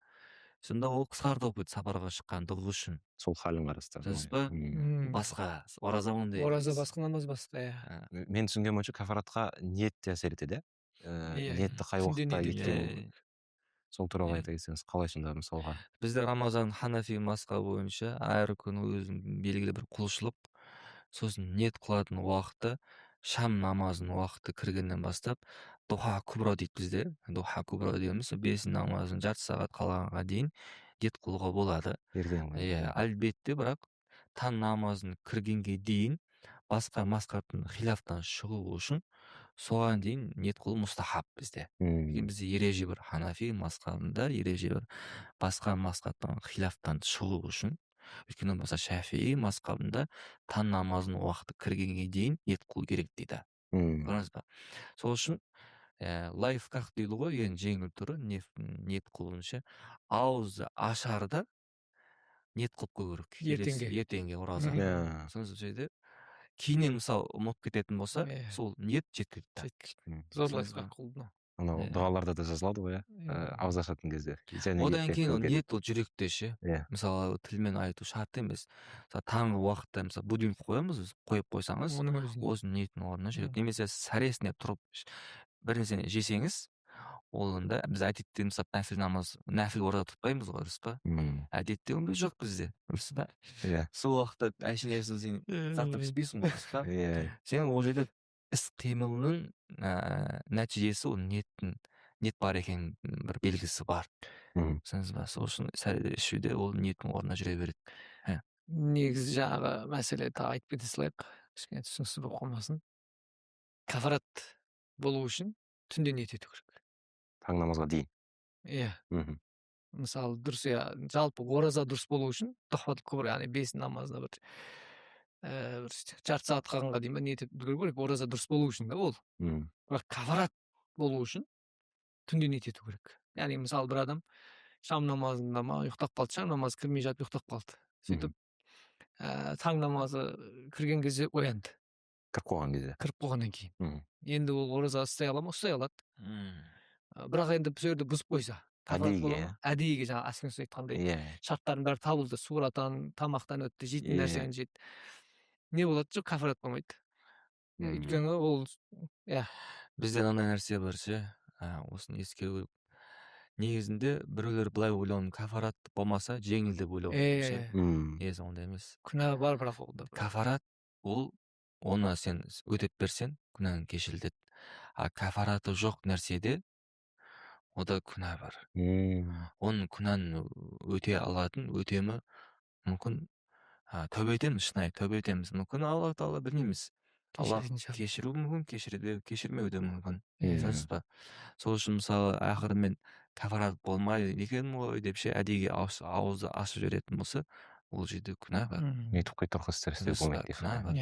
Сонда ол қысқарды оқиды сапарға шыққандығы үшін. Сол халін қарасты. Дұрыс па? Басқа. Ораза ондай. Ораза басқа, намаз басқа. Мен түсінген бойынша кафаратқа ниет те әсер етеді. Ниетті қай уақытта еткен. Сол туралы айта кетсеңіз, қалай сонда мысалға? Бізде Рамазан Ханафи мазхабы бойынша әр күні өзінің белгілі бір құлшылық, сосын ниет қылатын уақыты, шам намазының уақыты кіргеннен бастап, духа күбра дейді бізде. Духа күбра дейміз, бесін намазын жарты сағат қалғанға дейін ниет қылуға болады. Әлбетте, бірақ таң намазын кіргенге дейін басқа мазхабтың хилафтан шығу үшін соған дейін ниет қылу мұстахаб бізде. Бізде ереже бар, Ханафи мазхабында ереже бар. Басқа мазхабтан хилафтан шығу үшін, өйткені болса Шафии мазхабында таң намазының уақыты кіргенге дейін ниет қылу керек дейді. Көрдіңіз ба? Сол үшін лайфхак дейді ғой, ең жеңіл түрі ниет қылуынша ауызды ашарда ниет қылып қою керек. Ертеңге ораза. Түсінесіз ба? Кейіннен мысалы ұмытып кететін болса, сол ниет жеткілікті. Зор лайфхак қылды. анау дұғаларда да жазылады ғой ауыз ашатын кезде және одан кейін ол кетпеуге ниет ол жүректе ше. Мысалы тілмен айту шарт емес. Мысалы таңғы уақытта мысалы будильник қоямыз біз, қойып қойсаңыз оның өзіне осының ниеттің орнына жүреді. Немесе сәресіне тұрып бір нәрсені жесеңіз, ол да біз әдетте мысалы нәпіл намаз, нәпіл ораза тұтпаймыз ғой, дұрыс па? Әдетте ондай жоқ бізде, дұрыс па? Сол уақытта әшейін сен затты піспейсің ғой, дұрыс па? Сен ол жерде іс қимылының нәтижесі ол ниет бар екенін бір белгісі бар. Түсіндіңіз ба? Сол үшін сәл ішуде ол ниеттің орнына жүре береді. негізі жаңағы мәселе тағы айтып кете салайық, кішкене түсініксіз болып қалмасын. Кафарат болу үшін түнде ниет ету керек. таң намазға дейін. Мысалы дұрыс, жалпы ораза дұрыс болу үшін тохфатул кубра, яғни бес намазда бір жарты сағат қалғанға дейін ба ниет ету керек. Ораза дұрыс болу үшін да ол. Бірақ кафарат болу үшін түнде ниет ету керек. Яғни мысалы бір адам шам намазында ма ұйықтап қалды, шам намазы кірмей жатып ұйықтап қалды. Сөйтіп таң намазы кірген кезде оянды. Кіріп қойғаннан кейін. Енді ол ораза ұстай ала ма? Ұстай алады. Бірақ енді бұл жерде бұзып қойса, әдейіге жаңағы әскен айтқандай шарттардың бәрі табылды, суратан, тамақтан өтті, жейтін нәрсені жеді. Не болады? Жоқ, кафарат болмайды. Өйткені ол бізде мынандай нәрсе бар ше, осыны ескеру керек. Негізінде біреулер былай ойлауы, кафарат болмаса жеңіл деп ойлау ше. Негізі ондай емес. Күнә бар, бірақ ол да. Кафарат ол оны сен өтеп берсең, күнәң кешіріледі. А кафараты жоқ нәрседе ода күнә бар. Оның күнәні өте алатын өтемі мүмкін тәубе етеміз, шынайы тәубе етеміз. Мүмкін Алла Тағала білмейміз. Алла кешіруі мүмкін, кешірмеуі де мүмкін. Дұрыс па? Сол үшін мысалы ақырымен кафарат болмайды екен ғой деп ше әдейіге ауызды ашып жіберетін болса, ол жерде күнә бар. Өйтіп қайтарқы істер болмайды. Күнә бар.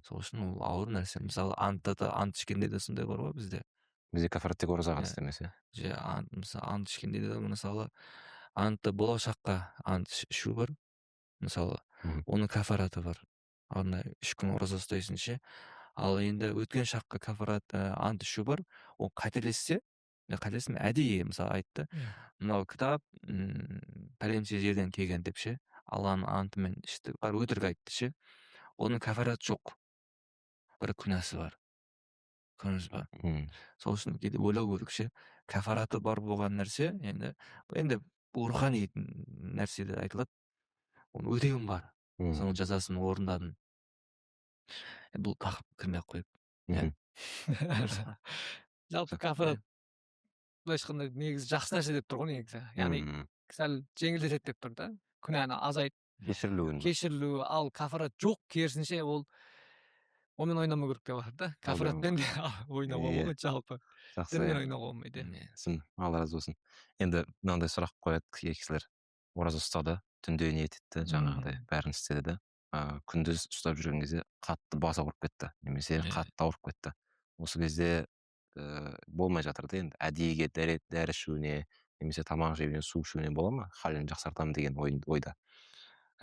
Сол үшін ол ауыр нәрсе. Мысалы ант ішкенде де сондай бар ғой бізде. Бізде кафарат тек оразаға қатысты емес, мысалы ант ішкенде де мысалы антты болашаққа ант ішу бар. Мысалы оның кафараты бар. Арнайы 3 күн ораза ұстайсың ше. Ал енді өткен шаққа кафарат ант ішу бар. Ол қателессе әдейі мысалы айтты. Мынау кітап пәленше жерден келген деп ше. Алланың антымен ішті. Бар өтірік айтты ше. Оның кафараты жоқ. Бір күнәсі бар. Көрдіңіз ба? Сол үшін кейде ойлау керек ше. Кафараты бар болған нәрсе, енді бұл рухани нәрседе айтылады. Оның өтеуім бар. Соның жазасын орындадым. Бұл тақырып кірмей ақ қойып. Жалпы кафарат былайша айтқанда негізі жақсы нәрсе деп тұр ғой негізі. Яғни сәл жеңілдетеді деп тұр да. Күнәні азайт, кешірілуі, ал кафарат жоқ, керісінше ол онымен ойнамау керек деп жатыр да. Кафаратпен де ойнауға болмайды жалпы. Дінмен ойнауға болмайды. Алла разы болсын. Енді мынандай сұрақ қояды кісілер. Ораза ұстады, түнде ниет етті, жаңағыдай бәрін істеді де. Күндіз ұстап жүрген кезде қатты бас ауырып кетті, немесе қатты ауырып кетті. Осы кезде болмай жатыр да, енді әдейіге дәрі ішуіне, немесе тамақ жеуіне, су ішуіне бола ма? Халін жақсартамын деген ойда.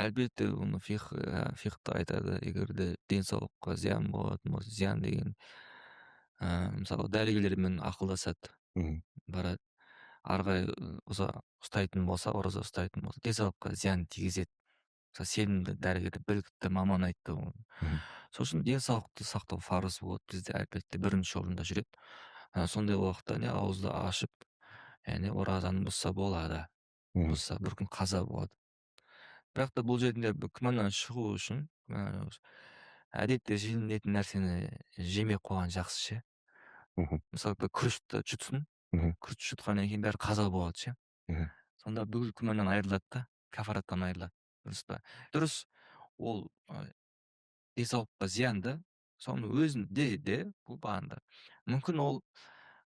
Әлбетте оны фихта айтады, егер де денсаулыққа зиян болатын болса, зиян деген мысалы дәрігерлермен ақылдасады, барады, арғай ұстайтын болса, ораза ұстайтын болса, денсаулыққа зиян тигізеді. Мысалы сенімді дәрігер, білікті маман айтты. Сол үшін денсаулықты сақтау парыз болады, бізде әлбетте бірінші орында жүреді. Сондай уақытта ауызды ашып, оразаны бұзса болады, бұзса бір күн қаза болады. Бірақ та бұл жерде күмәннан шығу үшін әдетте жеңілетін нәрсені жемей қойған жақсы ше. Мысалы күрішті жұтсын, күріш жұтқаннан кейін бәрі қаза болады ше. Сонда бүкіл күмәннан айырылады да, кафараттан айырылады. Дұрыс па? Дұрыс, ол денсаулыққа зиянды, соның өзінде де бұл бағында. Мүмкін ол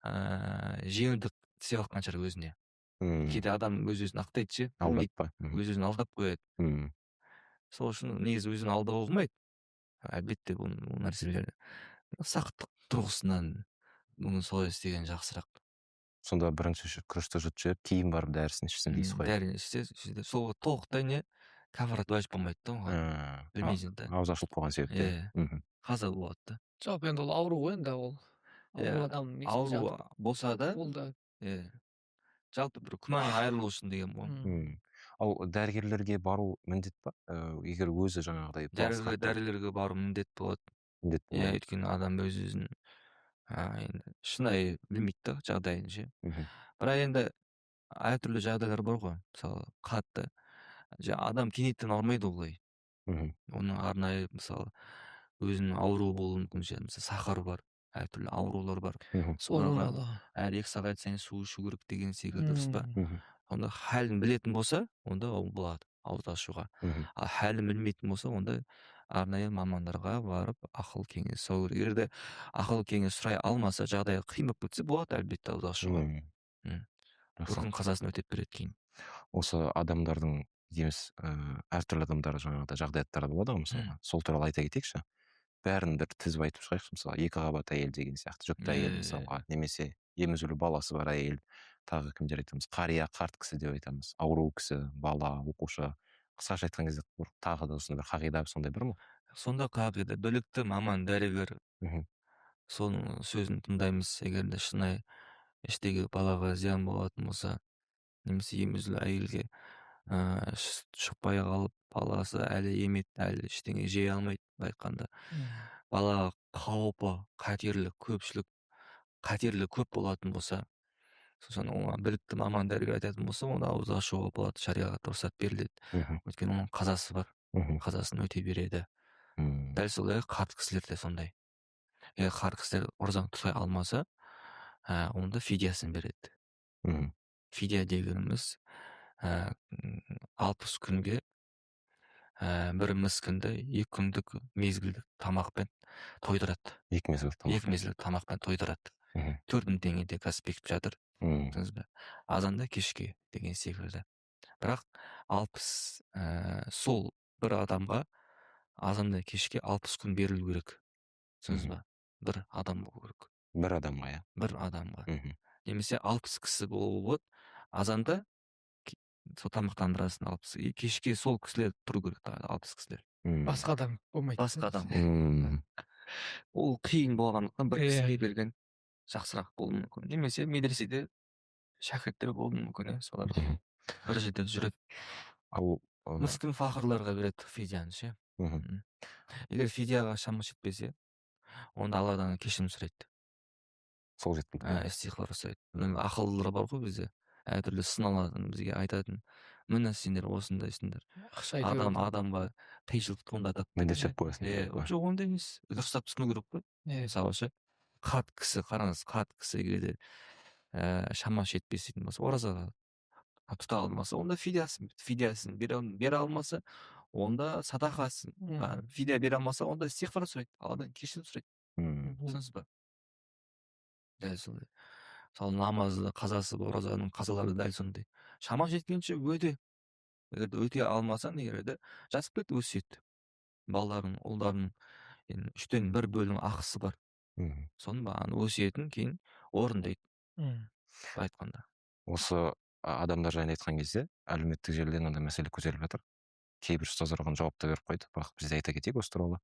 жеңілдік істеп жатқан шығар өзіне. Кейде адам өз-өзін ақтайды ше, өз-өзін алдап қояды. Сол үшін негізі өзін алдауға болмайды. Әлбетте бұл нәрселер сақтық тұрғысынан солай істеген жақсырақ. Сонда бірінші күрішті жұтып жеп, кейін барып дәрісін ішсін дейсіз ғой. Дәріні ішсе, сол толықтай кафарат уәжіп болмайды да оған. Білмейсің да. Ауыз ашылып қалған себепте. Қаза болады да. Жалпы енді ол ауру ғой енді ол. ауру адам ауру жатып болса да, ол да жалпы бір күмәннен айырылу үшін деген ғой. Ал дәрігерлерге бару міндет па? Егер өзі жаңағыдай Дәрігерлерге бару міндет болады. міндет болады. Өйткені адам өз өзін енді шынайы білмейді да жағдайын ше. Мгм. Бірақ енді әртүрлі жағдайлар бар ғой. Мысалы қатты адам кенеттен ауырмайды олай. Мгм. Оның арнайы мысалы өзінің ауруы болуы мүмкін шығар. Мысалы сахар бар, әртүрлі аурулар бар. Мгм. сол Оларға болады. әр 2 сағат сайын су ішу керек деген секілді, дұрыс па? Мгм. Онда хәлін білетін болса, онда ол болады ауыз ашуға. Мгм. Ал хәлін білмейтін болса, онда арнайы мамандарға барып ақыл кеңес сұрау керек. Егер де ақыл кеңес сұрай алмаса, жағдайы қиын болып кетсе, болады әлбетте ауыз ашуға. Жақсы. Үкім қазасын өтеп береді кейін. Осы адамдардың дейміз әртүрлі адамдар жаңағыдай жағдаяттары болады ғой мысалға. Сол туралы айта кетейікші. Бәрін бір тізіп айтып шығайықшы. Мысалы 2 қабат әйел деген сияқты, жүкті әйел мысалға, немесе емізулі баласы бар әйел, тағы кімдер айтамыз, қария, қарт кісі деп айтамыз, ауру кісі, бала, оқушы. Қысқаша айтқан кезде тағы да осындай бір қағида сондай бар ма? Сонда қағида білікті маман дәрігер Мгм. соның сөзін тыңдаймыз. Егер де шынайы іштегі балаға зиян болатын болса, немесе емізулі әйелге шықпай қалып, баласы әлі емеді, әлі ештеңе жей алмайды, байқанда балаға қаупі қатерлі көп болатын болса, сосын оған білікті маман дәрігер айтатын болса, онда ауыз ашуға болады, шариғат рұқсат беріледі. Мгм. Өйткені оның қазасы бар, Мгм. қазасын өтей береді. Мгм. Дәл солай қарт кісілер де сондай. Егер қарт кісілер оразаны тұтай алмаса, онда фидиясын береді. Мгм. Фидия дегеніміз 60 күнге бір міскінді 2 күндік мезгілдік тамақпен тойдырады. 2 мезгіл тамақ. 2 мезгіл тамақпен тойдырады. Мгм. 4000 теңгеде қазір бекіп жатыр. Мгм. Түсіндіңіз бе? Азанда кешке деген секілді. Бірақ 60 сол бір адамға азанда кешке 60 күн берілу керек. Түсіндіңіз бе? Бір адам болу керек. Бір адамға, иә. Бір адамға. Мгм. Немесе 60 кісі болуы болады. Азанда сол тамақтандырасын 60. Кешке сол кісілер тұру керек, 60 кісілер. басқа адам болмайды. Басқа адам. Ол Ол қиын болғандықтан бір кісіге берген жақсырақ болуы мүмкін. Немесе медреседе шәкірттер болуы мүмкін, солар бір жерде жүреді. Ал Міскін фақырларға береді фидияны ше. Егер фидияға шамы жетпесе, онда алладан кешірім сұрайды. сол жеткілікті. Истихфар жасайды. Ақылдылар бар ғой бізде. Әртүрлі сыналатын, бізге айтатын. Міне сендер осындайсыңдар. Адамға қиыншылық туындатады. Міндет жеп қоясың. Жоқ, ондай емес. Дұрыстап түсіну керек қой. Мысалы ше, қарт кісі, қараңыз, қарт кісіге де шамасы жетпес дейтін болса, оразаға тұта алмаса, онда фидиясын бере алмаса, онда садақасын. Фидия бере алмаса, онда истихфар сұрайды, алладан кешірім сұрайды. Түсінесіз ба? Дәл солай. Мысалы намазды қазасы, оразаның қазалары дәл сондай. Шама жеткенше өте. Егер де өте алмасаң, егер де жазып кет өсиет. Балалардың, ұлдардың 3-тен 1 бөлігінің ақысы бар. Соның өсиетін кейін орындайды. Айтқанда. Осы адамдар жайында айтқан кезде әлеуметтік желіде мынандай мәселе көтеріліп жатыр. Кейбір ұстаздар оған жауап та беріп қойды. Бірақ біз де айта кетейік осы туралы.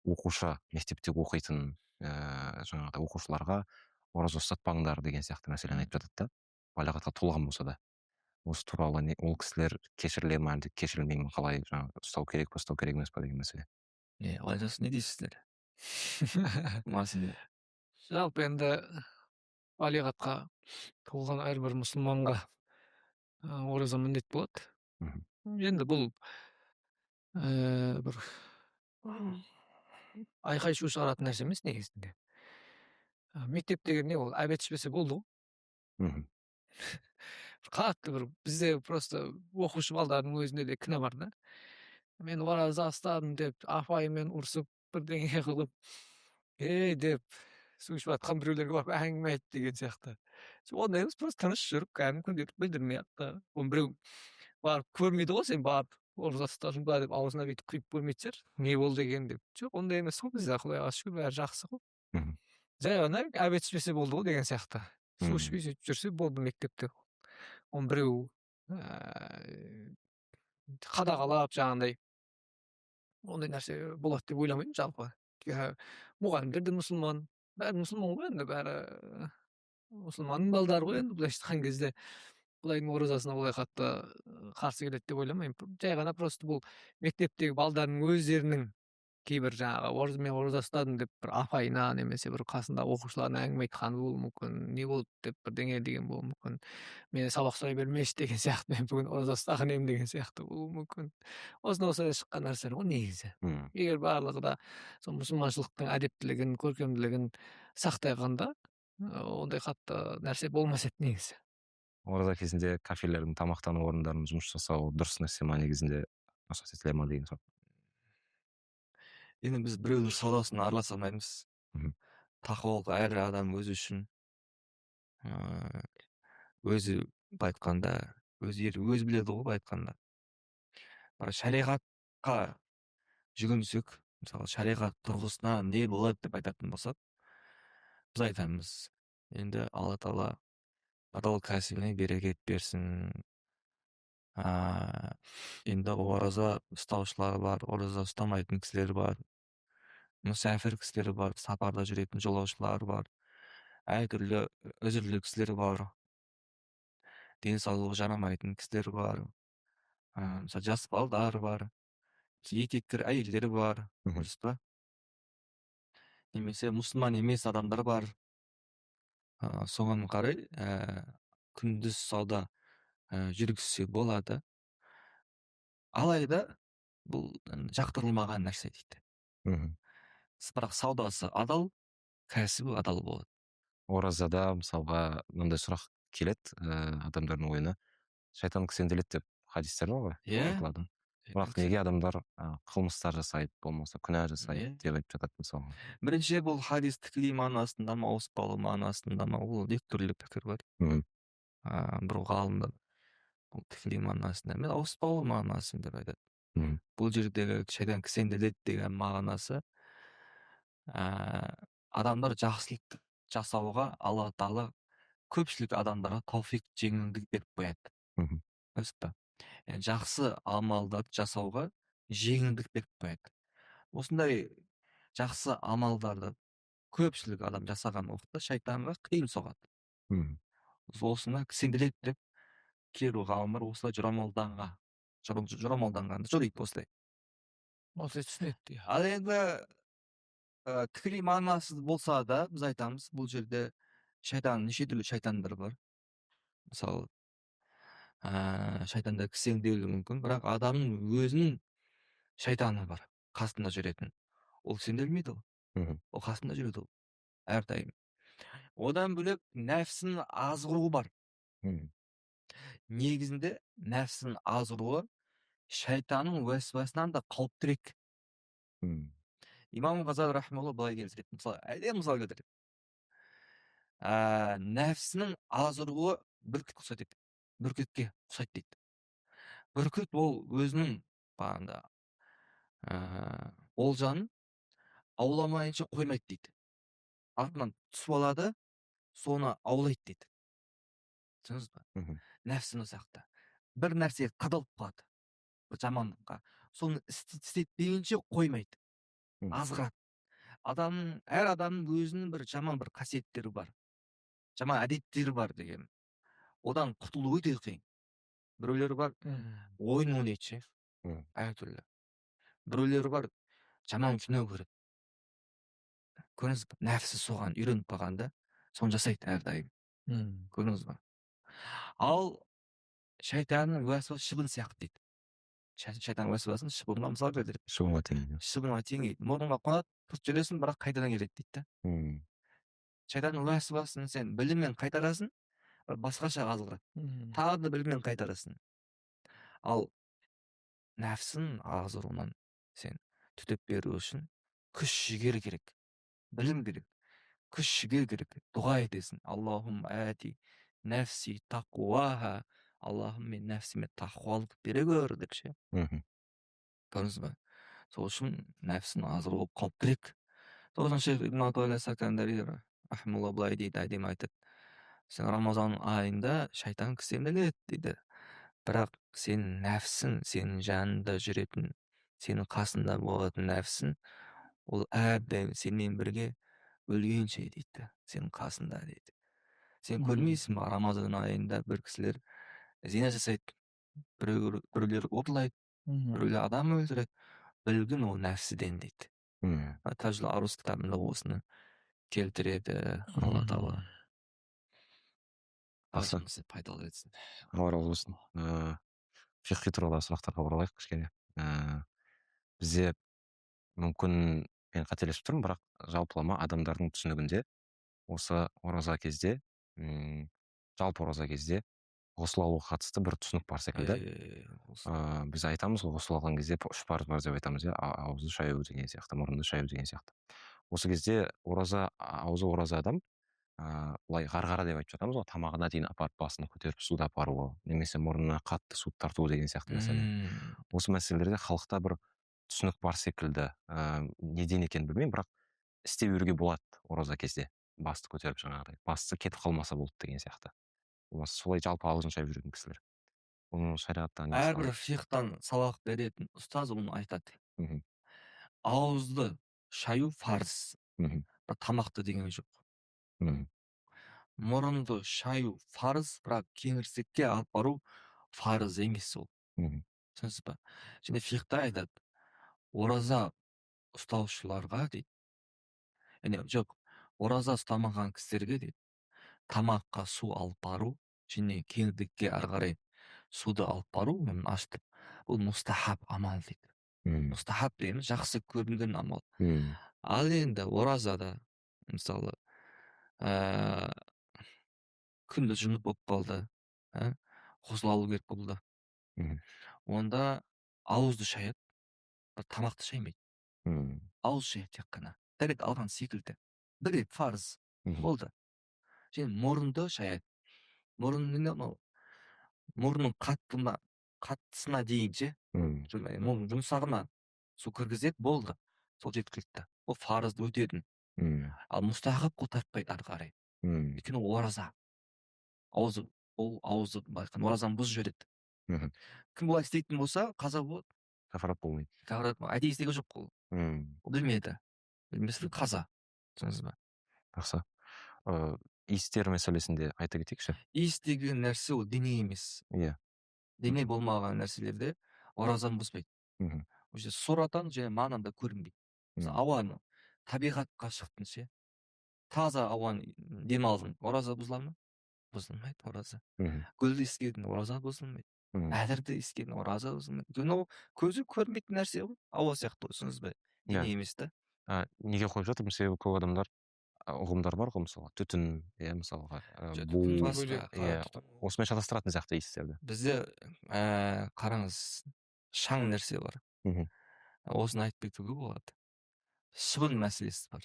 Оқушы, мектепте оқитын жаңағыдай оқушыларға ораза ұстатпаңдар деген сияқты мәселені айтып жатады да. Балағатқа толған болса да. Осы туралы ол кісілер кешіріле ме, әлде кешірілмей ме, қалай жаңағы ұстау керек па, ұстау керек емес па деген мәселе. Олжас, не дейсіздер? Жалпы енді балиғатқа толған әрбір мұсылманға ораза міндет болады. Енді бұл бір айқай шу шығаратын нәрсе емес негізінде. Мектеп деген не, ол обед ішпесе болды ғой. Қатты бір бізде просто оқушы балдардың өзінде де кінә бар да. Мен ораза ұстадым деп апайымен ұрсып бірдеңе қылып деп су ішіп жатқан біреулерге барып әңгіме айт деген сияқты. Ондай емес, просто тыныш жүріп, кәдімгі күнделік білдірмей ақ. Оны біреу барып көрмейді ғой, сен барып ораза ұстадың ба деп аузына бүйтіп құйып көрмейтін шығар, не болды екен деп. Жоқ, ондай емес қой бізде, құдайға шүкір, бәрі жақсы ғой. Жай ғана обед ішпесе болды ғой деген сияқты. Су ішпей сөйтіп жүрсе болды мектепте. Оны біреу қадағалап жаңағындай ондай нәрсе болады деп ойламаймын жалпы. Мұғалімдер де мұсылман, бәрі мұсылман ғой енді, бәрі мұсылманның балдары ғой енді, былайша айтқан кезде құдайдың оразасына олай қатты қарсы келеді деп ойламаймын. Жай ғана просто бұл мектептегі балдардың өздерінің кейбір жаңағы мен ораза ұстадым деп бір апайына немесе бір қасында оқушыларына әңгіме айтқаны болуы мүмкін, не болды деп бірдеңе деген болуы мүмкін, мен сабақ сұрай бермеші деген сияқты, мен бүгін ораза ұстаған едім деген сияқты болуы мүмкін. осыдан шыққан нәрселер ғой негізі. Егер барлығы да сол мұсылманшылықтың әдептілігін, көркемділігін сақтай алғанда ондай қатты нәрсе болмас еді негізі. Ораза кезінде кафелердің, тамақтану орындарының жұмыс жасауы дұрыс нәрсе ма негізінде, рұқсат етіле ма деген сұрақ. Енді біз біреудің саудасына араласа алмаймыз. Тақуалық әр адам өзі үшін өзі былай айтқанда өзі біледі ғой, былай айтқанда. Бірақ шариғатқа жүгінсек, мысалы шариғат тұрғысынан не болады деп айтатын болсақ, біз айтамыз, енді алла тағала адал кәсібіне берекет берсін. Енді ораза ұстаушылар бар, ораза ұстамайтын кісілер бар, мұсафір кісілер бар, сапарда жүретін жолаушылар бар, әртүрлі үзірлі кісілер бар, денсаулығы жарамайтын кісілер бар, мысалы жас балдар бар, етеккір әйелдер бар, дұрыс па? Немесе мұсылман емес адамдар бар. Соған қарай күндіз сауда жүргізсе болады. Алайда бұл жақтырылмаған нәрсе дейді. Бірақ саудасы адал, кәсібі адал болады. Оразада мысалға мындай сұрақ келеді адамдардың ойына, шайтан кісенделеді деп хадистер бар ғой, айтылады. Бірақ неге адамдар қылмыстар жасайды, болмаса күнә жасайды деп айтып жатады мысалға. Бірінші, бұл хадис тікелей мағынасында ма, ауыспалы мағынасында ма, ол екі түрлі пікір бар. Бір ғалымдар бұл тікелей мағынасында емес, ауыспалы мағынасын деп айтады. Бұл жердегі шайтан кісенделеді деген мағынасы адамдар жақсылық жасауға Алла тағала көпшілік адамдарға тауфиқ, жеңілдік беріп қояды. Дұрыс па? Жақсы амалдарды жасауға жеңілдік беріп қояды. Осындай жақсы амалдарды көпшілік адам жасаған уақытта шайтанға қиын соғады. Осына кісенделеді деп кейбір ғалымдар осылай жорамалданғанды жориды осылай. Осылай түсінеді. Ал енді тікелей мағынасыз болса да біз айтамыз, бұл жерде неше түрлі шайтандар бар. Мысалы шайтандар кісенделуі мүмкін, бірақ адамның өзінің шайтаны бар, қасында жүретін. Ол кісенделмейді, ол қасында жүреді, ол әрдайым. Одан бөлек нәпсінің азғыруы бар. Негізінде нәпсінің азғыруы шайтанның уәсуасынан да қауіптірек. Имам Ғазали рахималла былай келтіреді, мысалы әдемі мысал келтіреді. Нәпсінің азғыруы бүркітке ұқсайды дейді. Бүркітке ұқсайды дейді. Бүркіт ол өзінің олжанын ауламайынша қоймайды дейді. Артынан түсіп алады, соны аулайды дейді. Түсінесіз ба? Нәпсіні сияқты. Бір нәрсе қадалып қалады, бір жамандыққа. Соны істетпейінше қоймайды, азғырады. Әр адамның өзінің бір жаман бір қасиеттері бар, жаман әдеттері бар деген. Одан құтылу өте қиын. Біреулері бар, ойын ойнайды, әртүрлі. Біреулері бар, жаман кино көреді. Көрдіңіз бе? Нәпсі соған үйреніп қалғанда, соны жасайды әрдайым. Көрдіңіз бе? Ал шайтанның уәсуасы шыбын сияқты дейді. Шайтанның уәсуасын шыбынға мысал келтіреді. Шыбынға теңейді. Мұрныңға қонады, тұрып жүресің, бірақ қайтадан келеді дейді. Шайтанның уәсуасын сен біліммен қайтарасың, басқаша азғырады. Тағы да біліммен қайтарасың. Ал нәпсінің азғыруынан сен төтеп беру үшін күш жігер керек, білім керек, күш жігер керек. Дұға етесің. Аллахумма әти нәфси тақуаха. Аллахым, мен нәпсіме тақуалық бере көр деп ше. Көрдіңіз бе? Сол үшін нәпсінің азғыруы қауіптірек. Сосын шейх Ибн Атауилла Сакандари рахималла былай дейді, әдемі айтады. Сен Рамазан айында шайтан кісенделеді дейді. Бірақ сенің нәпсің, сенің жанында жүретін, сенің қасында болатын нәпсің, ол әрдайым сенмен бірге өлгенше дейді сенің қасында дейді. Сен көрмейсің ба, Рамазан айында бір кісілер зина жасайды, біреулер ұрлайды, біреулер адам өлтіреді, білгін ол нәпсіден дейді. Тәжіл арус кітабында осыны келтіреді алла тағала. Жақсы. Пайдалы етсін. Алла разы болсын. Фиқи туралы сұрақтарға оралайық кішкене. Бізде мүмкін мен қателесіп тұрмын, бірақ жалпылама адамдардың түсінігінде осы ораза кезде, жалпы ораза кезде ғұсыл алуға қатысты бір түсінік бар секілді. Біз айтамыз ғой, ғұсыл алған кезде 3 парыз бар деп айтамыз, иә, ауызды шаю деген сияқты, мұрынды шаю деген сияқты. Осы кезде аузы ораза адам былай ғарғара деп айтып жатамыз ғой, тамағына дейін апарып басын көтеріп суды апаруы, немесе мұрнына қатты суды тарту деген сияқты мәселе. Осы мәселелерде халықта бір түсінік бар секілді, неден екенін білмеймін, бірақ істей беруге болады ораза кезде, басты көтеріп жаңағыдай, басы кетіп қалмаса болды деген сияқты. Солай жалпы аузын шайып жүретін кісілер. Оның шариғатта әрбір фиқтан сабақ беретін ұстаз оны айтады. Ауызды шаю фарз, тамақты деген жоқ. Мұрынды шаю фарз, бірақ кеңірсекке алып бару фарыз емес ол. Түсінесіз ба? Және фиқта айтады, ораза ұстаушыларға дейді, жоқ, ораза ұстамаған кісілерге дейді, тамаққа су алып бару және кеңдікке ары қарай суды алып бару, ашытып, бұл мұстахаб амал дейді. Мұстахаб деген жақсы көрінген амал. Ал енді оразада мысалы күнді жұмып болып қалды, ғұсыл алу керек болды, онда ауызды шаяды, тамақты шаймайды. Ауыз шаяды тек қана, дәрет алған секілді, бір рет фарыз болды. Және мұрынды шаяды. Мұрынның қаттысына дейінше, мұрынның жұмсағына су кіргізеді, болды, сол жеткілікті. Ол фарызды өтетін. Ал мұстахаб қол тартпайды ары қарай. Өйткені ораза. Ауызы оразаны бұзып жібереді. Кім бұлай істейтін болса, қаза болады. Кафарат болмайды. Әдейі істеген жоқ ол. Ол білмеді. Білмесін қаза. Түсінесіз ба? Жақсы. Иістер мәселесінде айта кетейікші. Иіс деген нәрсе ол дене емес. Иә. Дене болмаған нәрселерде оразаны бұзбайды. Ол жерде сорatan және мағынада көрінбейді. Ауаны табиғатқа шықтың ше, таза ауаны демалдың, ораза бұзыла ма? Бұзылмайды ораза. Гүлді иіскедің, ораза бұзылмайды. Әдірді иіскедің, ораза бұзылмайды. Өйткені ол көзі көрмейтін нәрсе ғой, ауа сияқты, түсінесіз бе? Дене емес та. Неге қойып жатыр? Себебі көп адамдар ұғымдар бар ғой, мысалға түтін, мысалға осымен шатастыратын сияқты иістерді. Бізде қараңыз, шаң нәрсе бар. Осыны айтып кетуге болады. Шыбын мәселесі бар.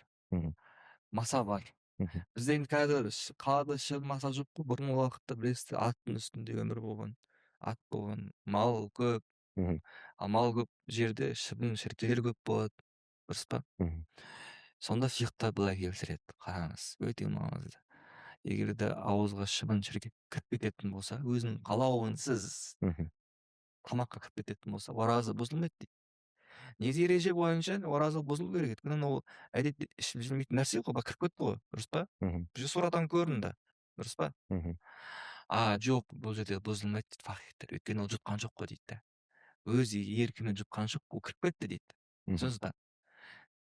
Маса бар. Бізде енді қазір қалада шыбын маса жоқ қой. Бұрынғы уақытта білесіздер, аттың үстінде өмір болған, ат болған, мал көп. Ал мал көп жерде шыбын шіркейлер көп болады. Дұрыс па? Сонда фиқта былай келтіреді. Қараңыз, өте маңызды. Егер де ауызға шыбын шіркей кіріп кететін болса, өзінің қалауынсыз тамаққа кіріп кететін болса, ораза бұзылмайды дейді. Негізі ереже бойынша ораза бұзылу керек. Өйткені ол әдетте ішіп жүрмейтін нәрсе ғой, кіріп кетті ғой, дұрыс па? Бұл сурадан көрінді, дұрыс па? Жоқ, бұл жерде бұзылмайды дейді фақихтер. Өйткені ол жұтқан жоқ қой дейді. Өзі еркімен жұтқан жоқ, ол кіріп кетті дейді. Түсінесіз ба?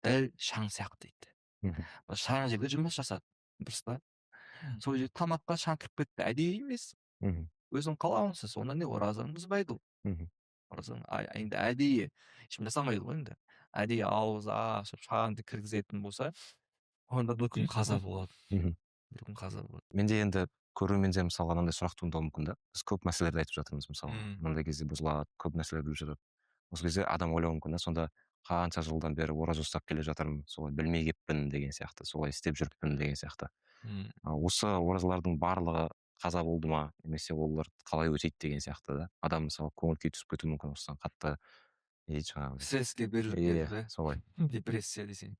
Дәл шаң сияқты дейді. Шаң жерде жұмыс жасады, дұрыс па? Сол жерде тамаққа шаң кіріп кетті, әдейі емес. Өзің қалауынсыз, онда не оразаны бұзбайды ол. Енді әдейі ешкім жасамайды ғой енді. Әдейі ауыз ашып шаңды кіргізетін болса, онда бір күн қаза болады. Менде енді көрерменде мысалға мынандай сұрақ туындауы мүмкін да. Біз көп мәселелерді айтып жатырмыз, мысалы, мынандай кезде бұзылады, көп нәрселерді біліп жатады. Осы кезде адам ойлауы мүмкін да, сонда қанша жылдан бері ораза ұстап келе жатырмын, солай білмей кеппін деген сияқты, солай істеп жүріппін деген сияқты. Осы оразалардың барлығы қаза болды ма, немесе олар қалай өтейді деген сияқты да. Адам мысалы көңіл күй түсіп кетуі мүмкін осыдан қатты жаңағы стресске беріліп кетті, солай. Депрессия десең.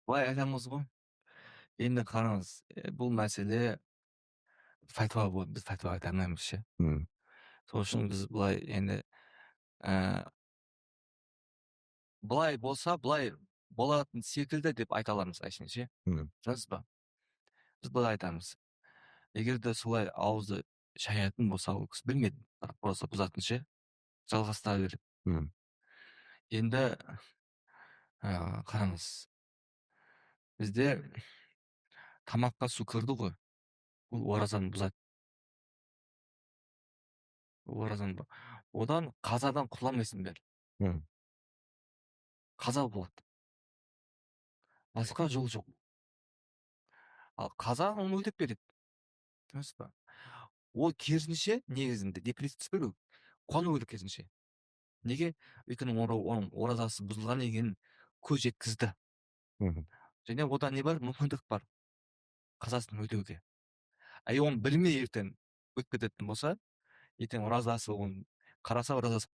Былай айтамыз ғой. Енді қараңыз, бұл мәселе фатуа болады, біз фатуа айта алмаймыз ше. Сол үшін біз былай енді былай болса, былай болатын секілді деп айта аламыз әшейін түсінесіз ба? Біз былай айтамыз, егер де солай ауызды шаятын болса, ол кісі білмеді, бірақ ораза бұзатын ше жалғастыра береді. Енді қараңыз, бізде тамаққа су кірді ғой, ол оразаны бұзады. Одан қазадан құтыла алмайсың бәрі. Қаза болады. Басқа жол жоқ. Ал қаза оны өтеп береді. Түсінесіз ба? Ол керісінше негізінде депрессия түспеу керек. Қуану керек керісінше. Неге? Өйткені оның оразасы бұзылған екенін көз жеткізді. Және одан не бар? Мүмкіндік бар қазасын өтеуге. Оны білмей ертең өтіп кететін болса, ертең оразасы оны қараса, оразасы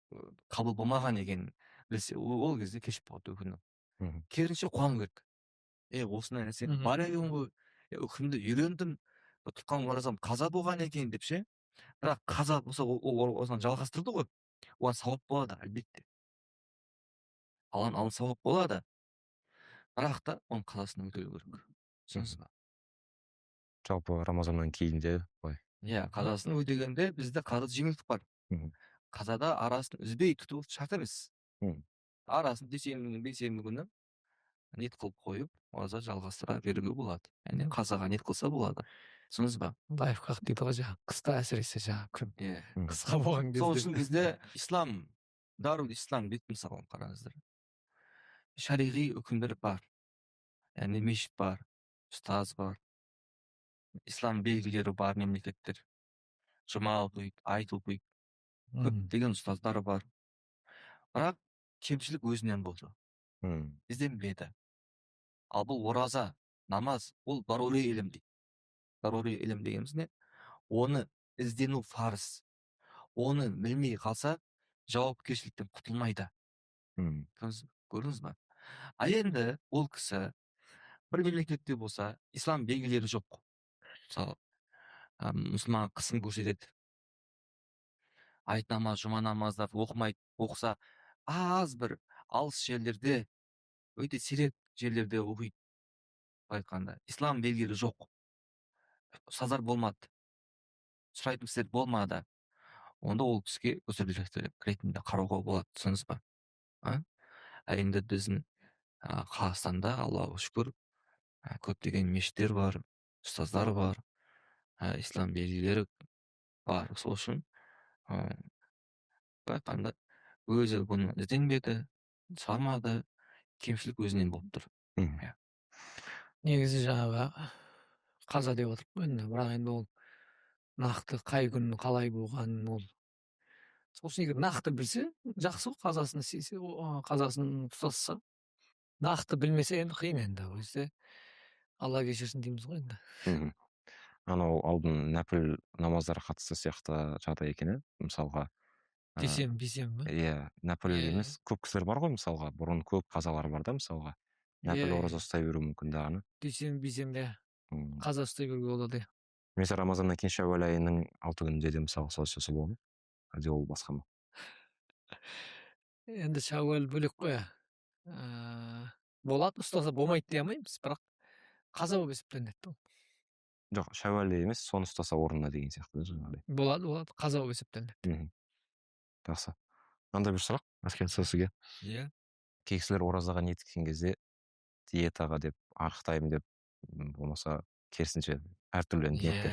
қабыл болмаған екенін білсе, ол кезде кешіп қалады өкініп. Керісінше қуану керек. Осындай нәрсе бар екен ғой. Үкімді үйрендім, тұтқан оразам қаза болған екен деп ше. Бірақ қаза болса, ол осыны жалғастырды ғой. Оған сауап болады, әлбетте. Алған сауап болады. Бірақ та оның қазасын өтеу керек. Түсінесіз ба? Жалпы Рамазаннан кейін де былай. Қазасын өтегенде бізде қаза жеңілдік бар. Қазада арасын үзбей тұту шарт емес. Арасын бейсенбі күні ниет қылып қойып, ораза жалғастыра беруге болады. Яғни қазаға ниет қылса болады. Түсінесіз ба? Лайфхак дейді ғой, қыста әсіресе күн қысқа болған кезде. Сол үшін бізде дарул ислам дейді, мысалы қараңыздар. Шариғи үкімдер бар. Яғни мешіт бар, ұстаз бар, ислам белгілері бар мемлекеттер. Жұма оқиды, айт оқиды. Көптеген ұстаздар бар. Бірақ кемшілік өзінен болды. Ізденбеді. Ал бұл ораза, намаз, ол дарури илім дейді. Дарури илім дегеніміз не? Оны іздену фарыз. Оны білмей қалса, жауапкершіліктен құтылмайды. Көрдіңіз ба? Енді ол кісі бір мемлекетте болса, ислам белгілері жоқ. Мысалы, мұсылман қысым көрсетеді. Айт намаз, жұма намаздар оқымайды. Оқыса, аз бір алыс жерлерде, өте сирек жерлерде оқиды. Айтқанда, ислам белгілері жоқ. Ұстаздар болмады. Сұрайтын кісілер болмады. Онда ол кісіге көтерілісті ретінде қарауға болады, түсінесіз ба? Енді біздің Қазақстанда, Аллаға шүкір, көптеген мешіттер бар, ұстаздар бар, ислам белгілері бар. Сол үшін айтқанда өзі бұны ізденбеді, сұрамады, кемшілік өзінен болып тұр. Негізі қаза деп отырып қой, бірақ енді ол нақты қай күн қалай болғанын ол. Сол үшін егер нақты білсе, жақсы ғой, қазасын істесе, қазасын ұстаса. Нақты білмесе енді қиын енді. Өзі Алла кешірсін дейміз ғой енді. Анау алдын нәпіл намаздарға қатысты сияқты жағдай екен, мысалға. Бейсенбі. Нәпіл емес. Көп кісілер бар ғой, мысалға. Бұрын көп қазалар бар да, мысалға. Нәпіл ораза ұстай беру мүмкіндігі. Бейсенбі қаза ұстай беруге болады. Mesela Рамазаннан кейін Шәуәл айының 6 күнінде де мысалы солай істесе болады ма? Әлде ол басқа ма? Енді Шәуәл бөлек қой. Болады, ұстаса болмайды дей алмаймыз, бірақ қаза болып есептелінеді. Жоқ, Шәуәлде емес, соны ұстаса орнына деген сияқты жаңағыдай. Болады, қаза болып есептелінеді. Жақсы. Мынандай бір сұрақ, Әскен сізге. Кей кісілер оразаға ниет еткен кезде диетаға деп, арықтаймын деп, болмаса керісінше әртүрлі ниеттер.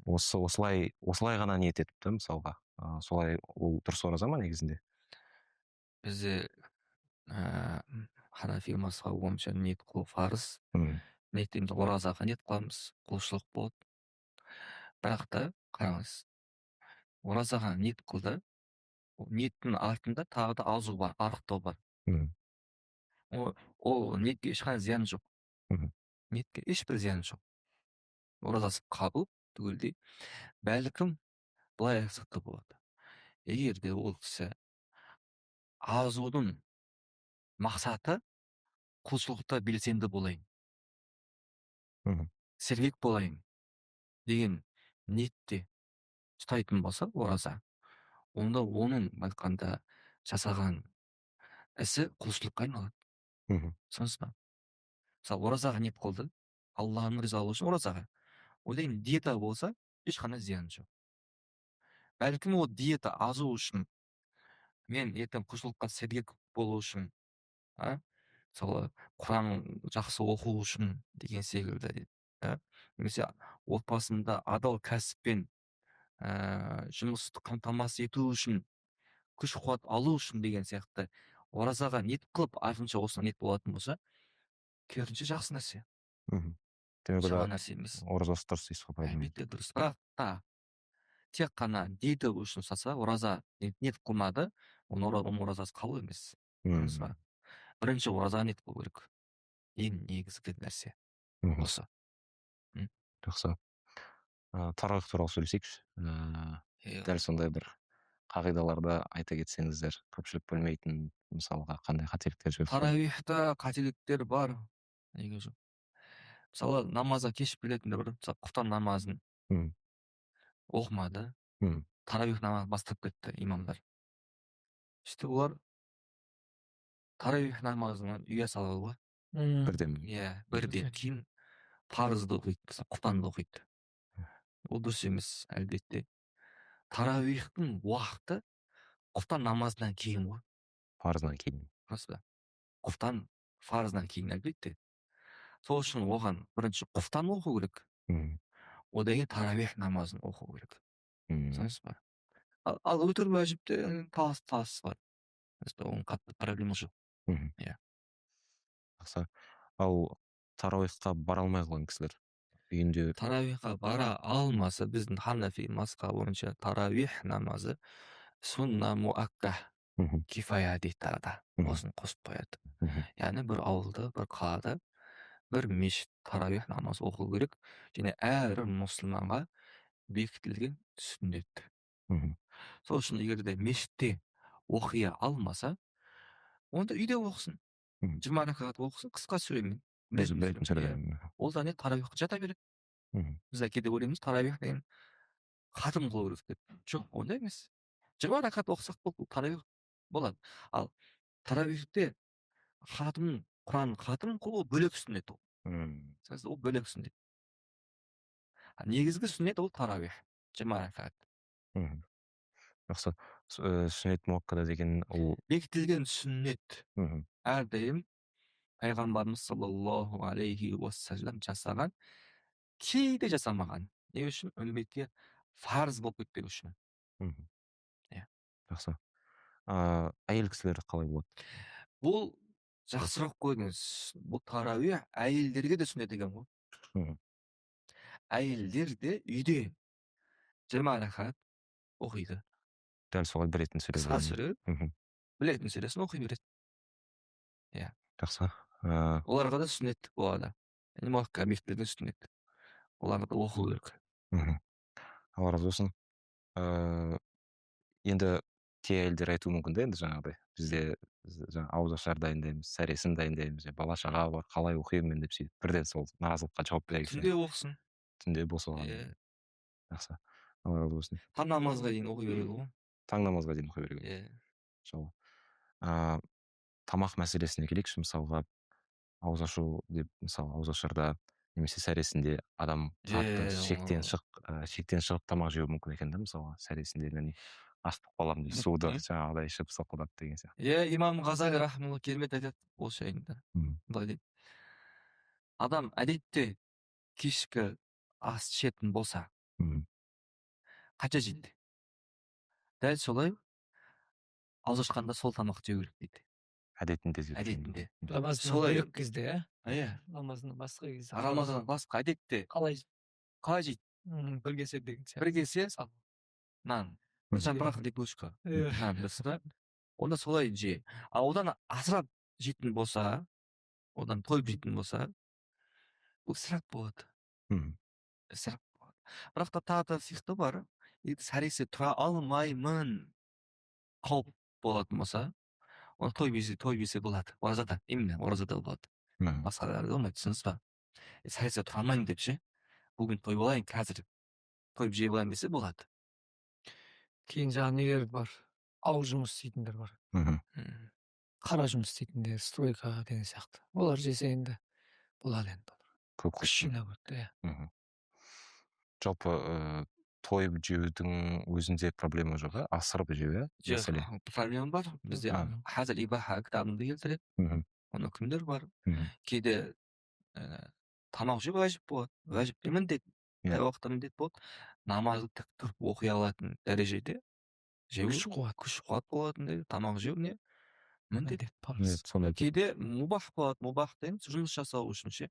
Осылай ғана ниет етіпті, мысалға. Солай ол дұрыс ораза ма негізінде? Бізде ханафи мазхабы бойынша ниет қылу парыз. Ниеттен оразаға ниет қыламыз, құлшылық болады. Бірақ та қараңыз, оразаға ниет қылды, ниеттің артында тағы да азу бар, арықтау бар. Ол ниетке ешқандай зияны жоқ. Ниетке ешбір зияны жоқ. Оразасы қабыл түгелдей, бәлкім былай сатты болады. Егер де ол кісі азудың мақсаты құлшылықта белсенді болайын, сергек болайын деген ниетте ұстайтын болса ораза, онда оның айтқанда жасаған ісі құлшылыққа айналады. түсінесіз ба? Мысалы оразаға ниет қылды, алланың ризалығы үшін оразаға. Одан диета болса ешқандай зияны жоқ. Бәлкім ол диета азу үшін, мен ертең құлшылыққа сергек болу үшін, мысалы құран жақсы оқу үшін деген секілді, немесе отбасымда адал кәсіппен жұмысты қамтамасыз ету үшін, күш қуат алу үшін деген сияқты оразаға ниет қылып артынша осыған ниет болатын болса, керісінше жақсы нәрсе, жаман нәрсе емес. Ораза ұстарсыз дейсіз ғой. Әлбетте дұрыс. Бірақ тек қана диета үшін ұстаса, ораза ниет қылмады, оның оразасы қабыл емес. Дұрыс па? Бірінші оразаға ниет қылу керек. Ең негізгі нәрсе осы. Жақсы. Тарауих туралы сөйлесейікші. Дәл сондай бір қағидаларды айта кетсеңіздер, көпшілік білмейтін, мысалға қандай қателіктер жүрсе. Тарауихта қателіктер бар. Неге жоқ? Мысалы намазға кешіп келетіндер бар. Мысалы құптан намазын оқымады. Тарауих намазын бастап кетті имамдар. İşte олар тарауих намазын үйге салып алуға. Бірден. Иә, бірден кейін парызды оқиды, құптанды оқиды. Ол дұрыс емес, әлбетте. Тарауихтың уақыты құптан намазынан кейін ғой. Парыздан кейін. Рас па? Құптан фарыздан кейін, әлбетте. Сол үшін оған бірінші құптан оқу керек. Одан кейін тарауих намазын оқу керек. Түсінесіз ба? Ал өтір уәжіпте талас бар. Оның қатты проблема жоқ. Иә. Жақсы. Ал тарауихқа бара алмай қалған кісілер үйінде. Тарауихқа бара алмаса, біздің ханафи мазхабы бойынша тарауих намазы сунна муакках кифая дейді арада. Осын қосып қояды. Яғни бір ауылда, бір қалада бір мешіт тарауих намазы оқу керек, және әр мұсылманға бекітілген сүннет. Сол үшін егер де мешітте оқи алмаса, онда үйде оқысын. 20 ракат оқысын, қысқа сүремен. Ол да не тарауихқа жата береді. Біз кейде ойлаймыз, тарауих деген хатым қылу керек деп. Жоқ, ондай емес. 20 ракат оқысақ бұл тарауих болады. Ал тарауихте құран хатым қылу бөлек сүннет ол. Ол бөлек сүннет. Негізгі сүннет ол тарауих. 20 ракат. Жақсы. Сүннет муаккада деген ол бекітілген сүннет. Әрдайым пайғамбарымыз саллаллаху алейхи уассалам жасаған, кейде жасамаған. Не үшін? Үмметке фарыз болып кетпеу үшін. Жақсы. Әйел кісілер қалай болады? Бұл жақсырақ қойыңыз. Бұл тарауих әйелдерге де сүннет деген ғой. Әйелдер де үйде 20 ракат оқиды. Дәл солай білетін сүре. Қысқа сүре, білетін сүресін оқи береді. Иә. Жақсы. Оларға да сүннет болады. Муакка бекітілген сүннет. Оларға да оқу керек. Алла разы болсын. Енді кей әйелдер айтуы мүмкін де, енді жаңағыдай бізде ауызашар дайындаймыз, сәресін дайындаймыз, бала шаға бар, қалай оқимын мен деп сөйтіп бірден сол наразылыққа жауап берейік. Түнде оқысын. Түнде болса оған. Жақсы. Алла разы болсын. Таң намазға дейін оқи береді ғой. Таң намазға дейін оқи береді. Иншалла. Тамақ мәселесіне келейікші. Мысалға ауыз ашу деп, мысалы ауызашарда немесе сәресінде адам қатты шектен шығып тамақ жеуі мүмкін екен да, мысалға сәресінде мен астық қаламын дейді, суды жаңағыдай ішіп сылқылдап деген сияқты. Имам Ғазали рахмалла керемет айтады осы жайында. Былай дейді. Адам әдетте кешкі ас ішетін болса, қанша жейді? Дәл солай ауыз ашқанда сол тамақ жеу керек дейді. Әдетінде. Солай кезде, иә? Рамазаннан басқа кезде. Рамазаннан басқа әдетте қалай жейді? Бір кесе деген сияқты. Бір кесе нан. Жапырақ лепешка. Онда солай же. А одан асырап жейтін болса, одан тойып жейтін болса, бұл ысырап болады. Ысырап болады. Бірақ та тағы да фихта бар. Сәресі тұра алмаймын қауіп болатын болса, оны той бесе болады. Оразада, именно оразада болады. Басқаларда болмайды, түсінесіз ба? Сәресі тұра алмаймын деп ше, бүгін той болайын, қазір тойып жей болайын десе болады. Кейін жаңағы нелер бар, ауыз жұмыс істейтіндер бар. қара жұмыс істейтіндер, стройка деген сияқты. Олар жесе енді болады енді. көп Күш кетпей. жинау керек, иә. Мгм. Жалпы тойып жеудің өзінде проблема жоқ, иә? Асырып жеу, иә? Мәселе. проблема бар бізде. Қазір ибаха кітабында келтіреді. Мгм. Оны кімдер бар? Мгм. Кейде тамақ жеу уәжіп болады, уәжіп те міндет, Иә. қай уақытта міндет болады. Намазды тік тұрып оқи алатын дәрежеде жеу күш қуат болатындай, тамақ жеу не міндет, парыз. Сондай. Кейде мубах болады, мубах дейміз жұмыс жасау үшін ше.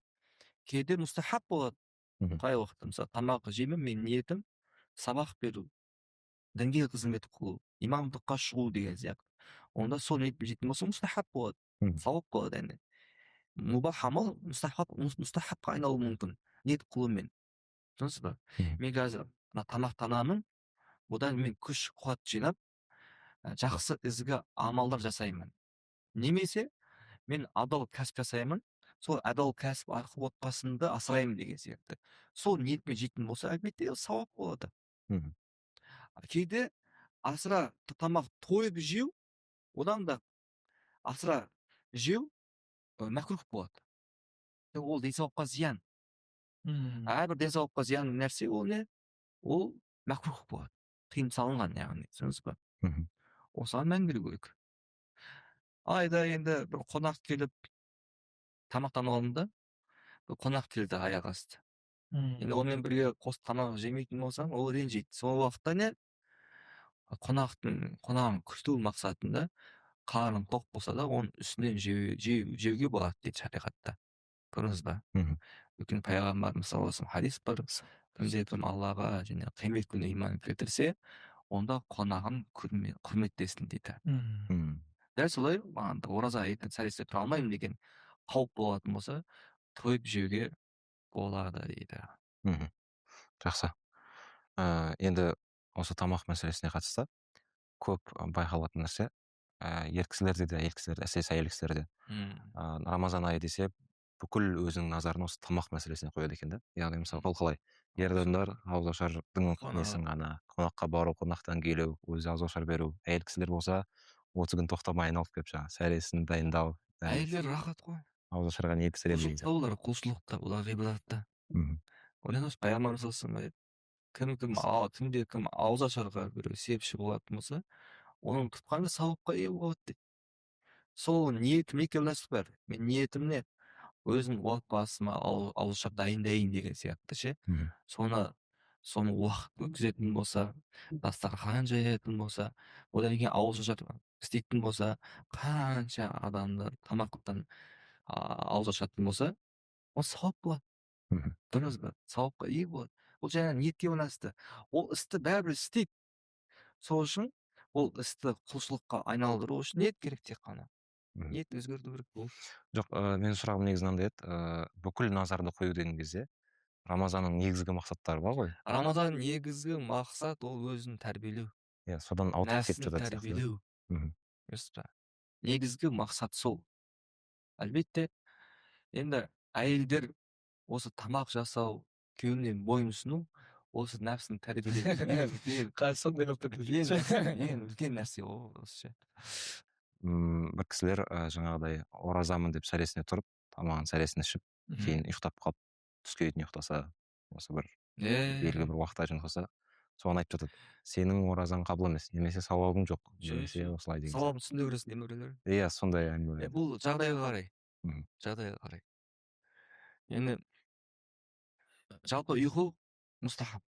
Кейде мұстахаб болады. Мгм. Қай уақытта мысалы тамақ жеймін, мен ниетім сабақ беру, дінге қызмет қылу, имамдыққа шығу деген сияқты. Онда сол ниетпен жейтін болса мұстахаб болады, Мгм. сауап болады әне. Мубах амал мұстахабқа айналуы мүмкін ниет қылумен. Түсінесіз ба? Мгм. Мен қазір мына тамақтанамын, одан мен күш қуат жинап, жақсы ізгі амалдар жасаймын. Немесе мен адал кәсіп жасаймын, сол адал кәсіп арқылы отбасымды асыраймын деген сияқты. Сол ниетпен жейтін болса, әлбетте сауап болады. Мгм. Кейде асыра тамақ тойып жеу, одан да асыра жеу мәкрух болады. Ол денсаулыққа зиян. Әрбір денсаулыққа зиян нәрсе ол не? Ол мәкрух болады. Тыйым салынған яғни, түсінесіз ба? Мгм. Осыған мән беру керек. Айда енді бір қонақ келіп тамақтанып алдым да, бір қонақ келді аяқ асты. Енді онымен бірге қосып тамақ жемейтін болсаң, ол ренжиді. Сол уақытта не? Қонағын күту мақсатында қарның тоқ болса да, оның үстінен жеуге болады дейді шариғатта. Көрдіңіз ба? Мгм. Өйткені пайғамбарымыз саллаллаху алейхи вассалам хадис бар. Кімде-кім Аллаға және қиямет күніне иман келтірсе, онда қонағын құрметтесін дейді. Мгм. Дәл солай, ораза етін сәресте тұра алмаймын деген қауіп болатын болса, тойып жеуге болады дейді. Мгм. Жақсы. Енді осы тамақ мәселесіне қатысты көп байқалатын нәрсе, ер кісілерде де, әсіресе әйел кісілерде рамазан айы десе бүкіл өзінің назарын осы тамақ мәселесіне қояды екен да. Яғни мысалы ол қалай? Ер адамдар ауызашардың несін ғана, қонаққа бару, қонақтан келу, өзі ауызашар беру. Әйел кісілер болса 30 күн тоқтамай айналып келіп жаңағы сәресін дайындау. Әйелдер рахат қой. Ауызашарға не пісіремін деген сияқты. Олар құлшылықта, олар ғибадатта. Мгм. Ойлаңыз, пайғамбарымыз саллаллаху кім ауызашарға біреу себепші болатын болса, оның тұтқаны сауапқа ие болады дейді. Сол ниетім екеуміз бар. Мен ниетім не? Өзім отбасыма ауызашар дайындайын деген сияқты ше. Мгм. Соны уақыт өткізетін болса, дастархан жаятын болса, одан кейін ауызашар істейтін болса, қанша адамдар тамақтан ауыз ашатын болса, ол сауап болады. Мгм. Дұрыс ба? Сауапқа ие болады. Ол жаңа ниетке байланысты. Ол істі бәрібір істейді. Сол үшін ол істі құлшылыққа айналдыру үшін ниет керек тек қана. Мгм. Ниет өзгерту керек болды. Жоқ, менің сұрағым негізі мынандай еді, бүкіл назарды қою деген кезде рамазанның негізгі мақсаттары бар ғой. Рамазан негізгі мақсат ол өзін тәрбиелеу. Иә, содан ауытқып кетіп Нәпсіні жатады сияқты. тәрбиелеу. Мгм. Дұрыс па? Негізгі мақсат сол. Әлбетте, енді әйелдер осы тамақ жасау, күйеуінен бойынсыну, осы нәпсіні тәрбиелеу. Сондай болып тұр. Ең үлкен нәрсе ол осы ше. Бір кісілер жаңағыдай оразамын деп сәресіне тұрып, тамағын сәресін ішіп, кейін ұйықтап қалып, түске дейін ұйықтаса, осы бір белгілі бір уақытқа дейін ұйықтаса, соған айтып жатады. Сенің оразаң қабыл емес, немесе сауабың жоқ, немесе осылай деген. Сауабын түсіне бересің немерелер. Иә, сондай әңгіме. Бұл жағдайға қарай. Мгм. Жағдайға қарай. Енді жалпы ұйқы мұстахаб,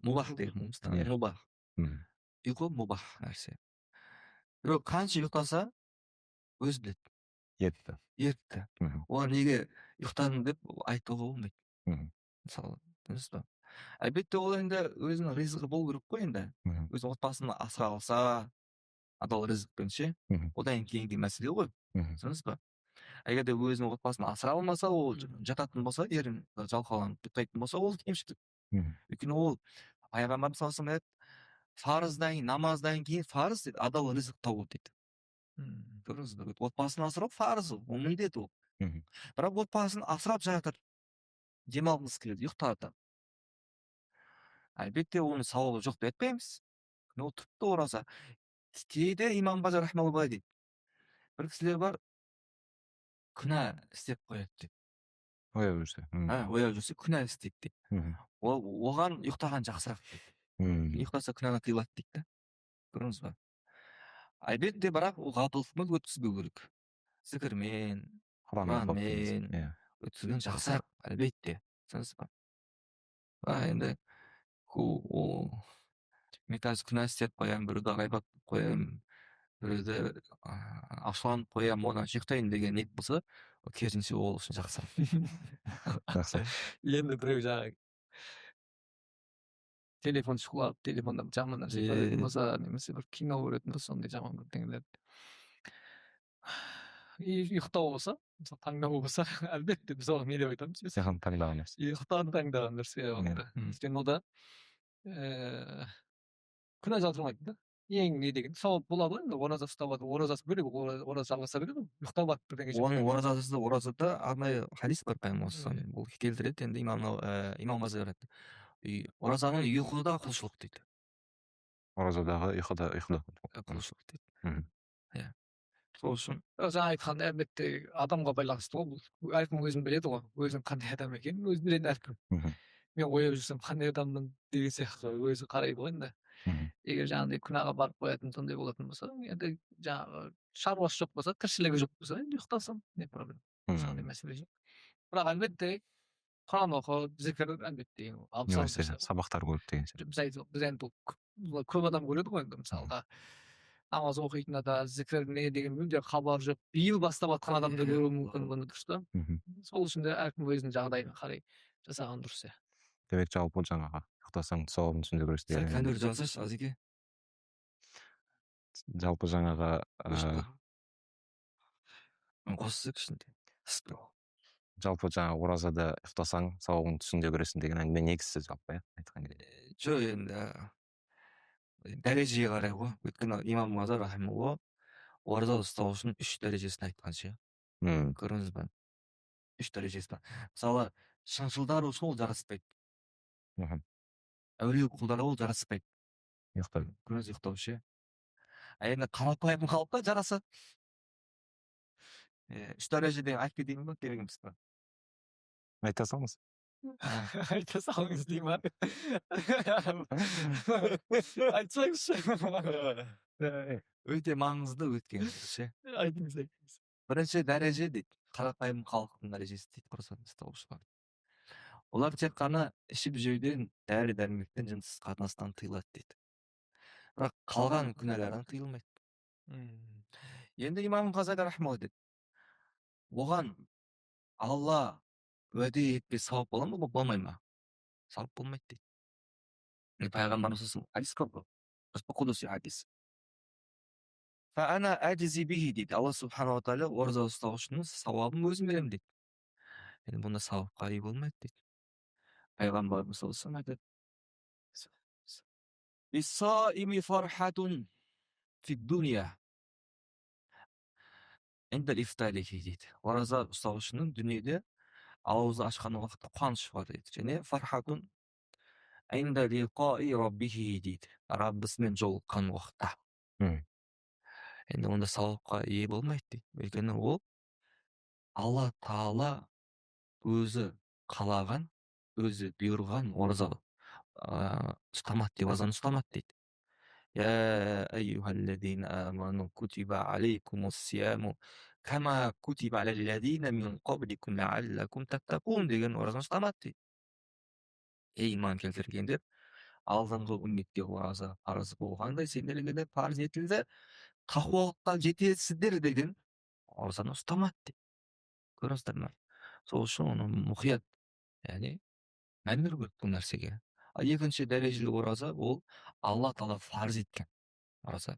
мубах деген мубах. Мгм. Ұйқы мубах нәрсе. Біреу қанша ұйықтаса, өзі біледі. Етті. Мгм. Олар неге ұйықтадың деп айтуға болмайды. Мгм. Мысалы, дұрыс па? Әлбетте ол енді өзінің ризығы болу керек қой енді. Мгм. Өз отбасын асыра алса, адал ризықпен ше, Мгм. одан кейінгі мәселе ғой. Мгм. Түсінесіз ба? Егер де өзінің отбасын асыра алмаса, ол жататын болса, ерін жалқаланып ұйықтайтын болса, ол кемшілік. Мгм. Өйткені ол пайғамбарымыз саллаллаху алейхи фарыздан кейін, намаздан кейін фарыз дейді, адал ризық табу дейді. Дұрыс па? Отбасын асырау фарыз ол міндет ол. Мгм. Бірақ отбасын асырап жатыр, демалғысы келеді, ұйықтады. Әлбетте оның сауабы жоқ деп айтпаймыз. Ол тіпті ораза. Кейде имам Базар рахмаллаху дейді. бір кісілер бар, күнә істеп қояды дейді. ояу жүрсе. Ояу жүрсе күнә істейді дейді. Оған ұйықтаған жақсырақ дейді. Ұйықтаса күнәні тыйылады дейді да. Көрдіңіз ба? Әлбетте, бірақ ол ғафылдықпен өткізбеу керек. Зікірмен, құранмен өткізген жақсырақ, әлбетте. Түсінесіз ба? Енді мен қазір күнә істеп қоямын, біреуді ғайбат қылып қоямын, біреуді ашуланып қоямын, одан шықтайын деген ниет болса, керісінше ол үшін жақсы. Енді біреу жаңағы телефон шұқылап, телефонда жаман нәрсе көретін болса, немесе бір кино көретін болса, сондай жаман бірдеңелер. Ұйықтау болса, мысалы таңдау болса, әлбетте біз оған не деп айтамыз? Таңдаған нәрсе. Таңдаған нәрсе. Өйткені ода күнә жазылмайды да. Ең не деген сауап болады ғой, енді ораза ұстап алады, оразасы бөлек, ораза жалғаса береді ғой, ұйықтап алып бірдеңе жеп. Оның оразада арнайы хадис бар пайғамбар, бұл келтіреді, енді имам Мазари оразаның ұйқыда құлшылық дейді. Оразадағы ұйқыда құлшылық дейді. Иә. Сол үшін жаңа айтқан әлбетте адамға байланысты ғой, бұл әркім өзін біледі ғой, өзінің қандай адам екенін өзі біледі әркім. Мен ояу жүрсем қандай адаммын деген сияқты өзі қарайды ғой енді. Егер жаңағыдай күнәға барып қоятын сондай болатын болса, енді жаңағы шаруасы жоқ болса, тіршілігі жоқ болса, енді ұйықтасам, не проблема. Ешқандай мәселе жоқ. Бірақ әлбетте Құран оқып, зікір әлбетте сабақтар көріп деген сияқты. Біз енді көп адам көреді ғой енді, мысалға намаз оқитын да зікір не деген мүлде хабар жоқ, биыл бастап жатқан адамды көруі мүмкін, бұны дұрыс та. Сол үшін де әркім өзінің жағдайына қарай жасаған дұрыс. Демек жалпы жаңағы ұйықтасаң сауабын түсінде көресің деген. Сен кәндір жазсайшы, Азеке. Жалпы жаңағы қоссы кішінде. Жалпы жаңағы оразада ұйықтасаң сауабын түсінде көресің деген әңгіме негізсіз жалпы, айтқан кезде. Жоқ, енді дәрежеге қарай ғой. Өйткені имам Мазари рахимахулла ораза ұстау үшін 3 дәрежесін айтқан ше. Көрдіңіз бе? 3 дәрежесі бар. Мысалы, шыншылдар үшін ол жараспайды. Әулие құлдарға ол жараспайды. Ұйықтау. Көрдіңіз, ұйықтау ше. Енді қарапайым халыққа жарасады. 3 дәрежеден айтып кетейін ба, керек емес пе? Айта салыңыз. Айта салыңыз дей ма? Айтсаңызшы. Өте маңызды өткен ше. Айтыңыз. Бірінші дәреже дейді, қарапайым халықтың дәрежесі дейді, құрасан ұстаушылар. Олар тек қана ішіп жеуден, дәрі дәрмектен, жынсыз қатынастан тыйылады дейді. Бірақ қалған күнәлардан тыйылмайды. Енді имам Ғазали рахимахулла дейді, оған Алла уәде етпей сауап бола ма, болмай ма? Сауап болмайды дейді. Пайғамбарымыз хадис көп, құдуси хадис. Фаана әджизи бихи дейді. Алла субханала тағала ораза ұстау үшін сауабын өзім беремін дейді. Енді бұнда сауапқа ие болмайды дейді. Пайғамбарымыз айтады, Бис-саими фархатун фид-дуния индал ифтарихи дейді. Ораза ұстаушының дүниеде ауызды ашқан уақытта қуаныш бар дейді. Және фархатун инда лиқаи раббихи дейді. Раббысымен жолыққан уақытта. Енді онда сауапқа ие болмайды дейді. Өйткені ол Алла Тағала өзі қалаған, өзі бұйырған ораза ұстамады деп, оразаны ұстамады дейді. Я айюхаллазина аману кутиба алейкумус сияму кама кутиба алаллазина мин қабликум лааллакум таттақун деген оразаны ұстамады дейді. Ей иман келтіргендер, алдыңғы үмметке ораза парыз болғандай сендерге де парыз етілді, тақуалыққа жетесіздер деген оразаны ұстамады дейді. Көресіздер ме? Сол үшін оны мұқият, яғни мән беру керек бұл нәрсеге. Екінші дәрежелі ораза ол Алла Тағала фарз еткен ораза.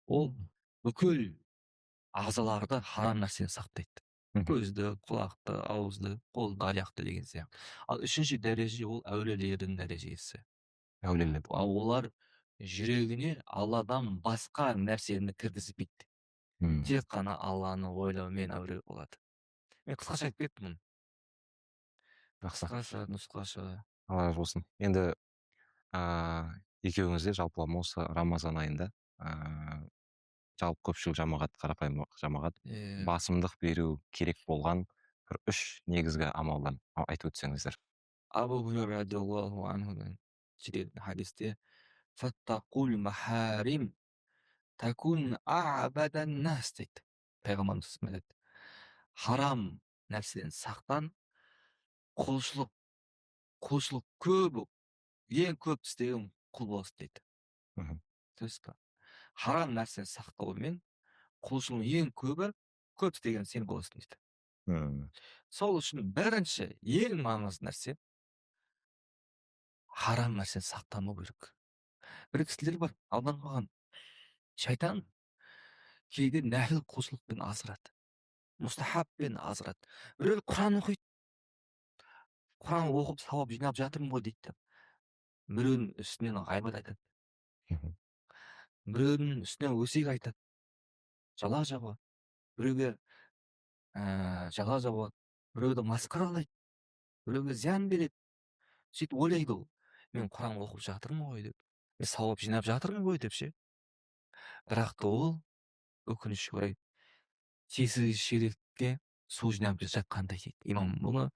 Ол бүкіл ағзаларды харам нәрсені сақтайды. Көзді, құлақты, ауызды, қолды, аяқты деген сияқты. Ал үшінші дәреже ол әулиелердің дәрежесі. Әулиелер. Олар жүрегіне Алладан басқа нәрсені кіргізбейді. Тек қана Алланы ойлаумен әулие болады. Мен қысқаша айтып кеттім. Қысқаша, нұсқаша. Алла разы болсын. Енді екеуіңіз де жалпылама осы Рамазан айында жалпы көпшілік жамағат, қарапайым жамағат басымдық беру керек болған бір 3 негізгі амалдан айтып өтсеңіздер. Абу Хурайра радиаллаху анхудан жететін хадисте фаттақул махарим такун а'бадан нас дейді. Пайғамбарымыз айтады, харам нәрседен сақтан, құлшылық көп, ең көп істеген құл боласың дейді. Дұрыс па? Харам нәрседен сақтаумен құлшылық ең көп істеген сен боласың дейді. Сол үшін бірінші ең маңызды нәрсе харам нәрседен сақтану керек. Бір кісілер бар, алдан қалған шайтан кейде нәпіл құлшылықпен азырады, мұстахабпен азырады. Біреу Құран оқиды, Құран оқып сауап жинап жатырмын ғой дейді. Біреудің үстінен ғайбат айтады, біреудің үстінен өсек айтады, жала жабады, біреуге жала жабады, біреуді масқаралайды, біреуге зиян береді. Сөйтіп ойлайды ол, мен Құран оқып жатырмын ғой деп, мен сауап жинап жатырмын ғой деп ше. Бірақ та ол өкінішке орай тесігі шелекке су жинап жатқандай дейді. Имам бұны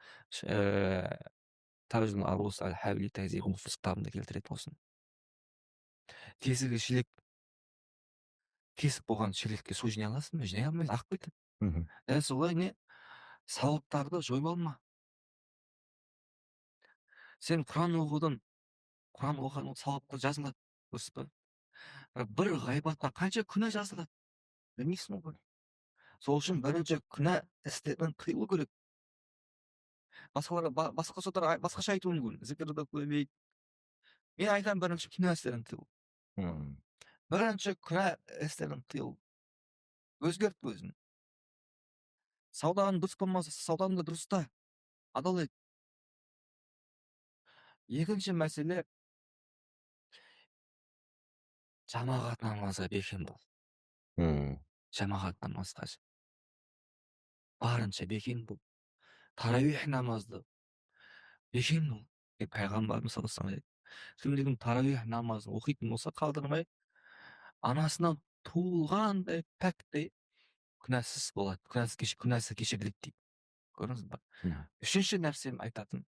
Тажул Арус аль-Хавли Тазибул Фисқ кітабында келтіреді осыны. Тесігі шелек, тесік болған шелекке су жинай аласың ба? Жинай алмайсың, ағып кетеді. Дәл солай не? Сауаптарды жойып алма. Сен Құран оқыған сауапқа жазылады, дұрыс па? Бір ғайбатқа қанша күнә жазылады? Білмейсің ғой. Сол үшін бірінші күнә істерден тыйылу керек. Басқаша айтуы мүмкін, зікірді көбейт. Мен айтам, бірінші күнә істерден тыйылу. Бірінші күнә істерден тыйылу. Өзгерт өзін. Сауданың дұрыс болмаса, сауданың да дұрыста. Адал ет. Екінші мәселе, жамағат намазға бекем бол. Жамағат намазға барынша бекем бол. Таравих намазды бекем бол. Пайғамбарымыз саллаллаху алейхи ва саллям таравих намазын оқитын болса, қалдырмай, анасынан туылғандай пәктей күнәсіз болады, күнәсі кешіріледі дейді. Көрдіңіз ба? Үшінші нәрсем айтатын,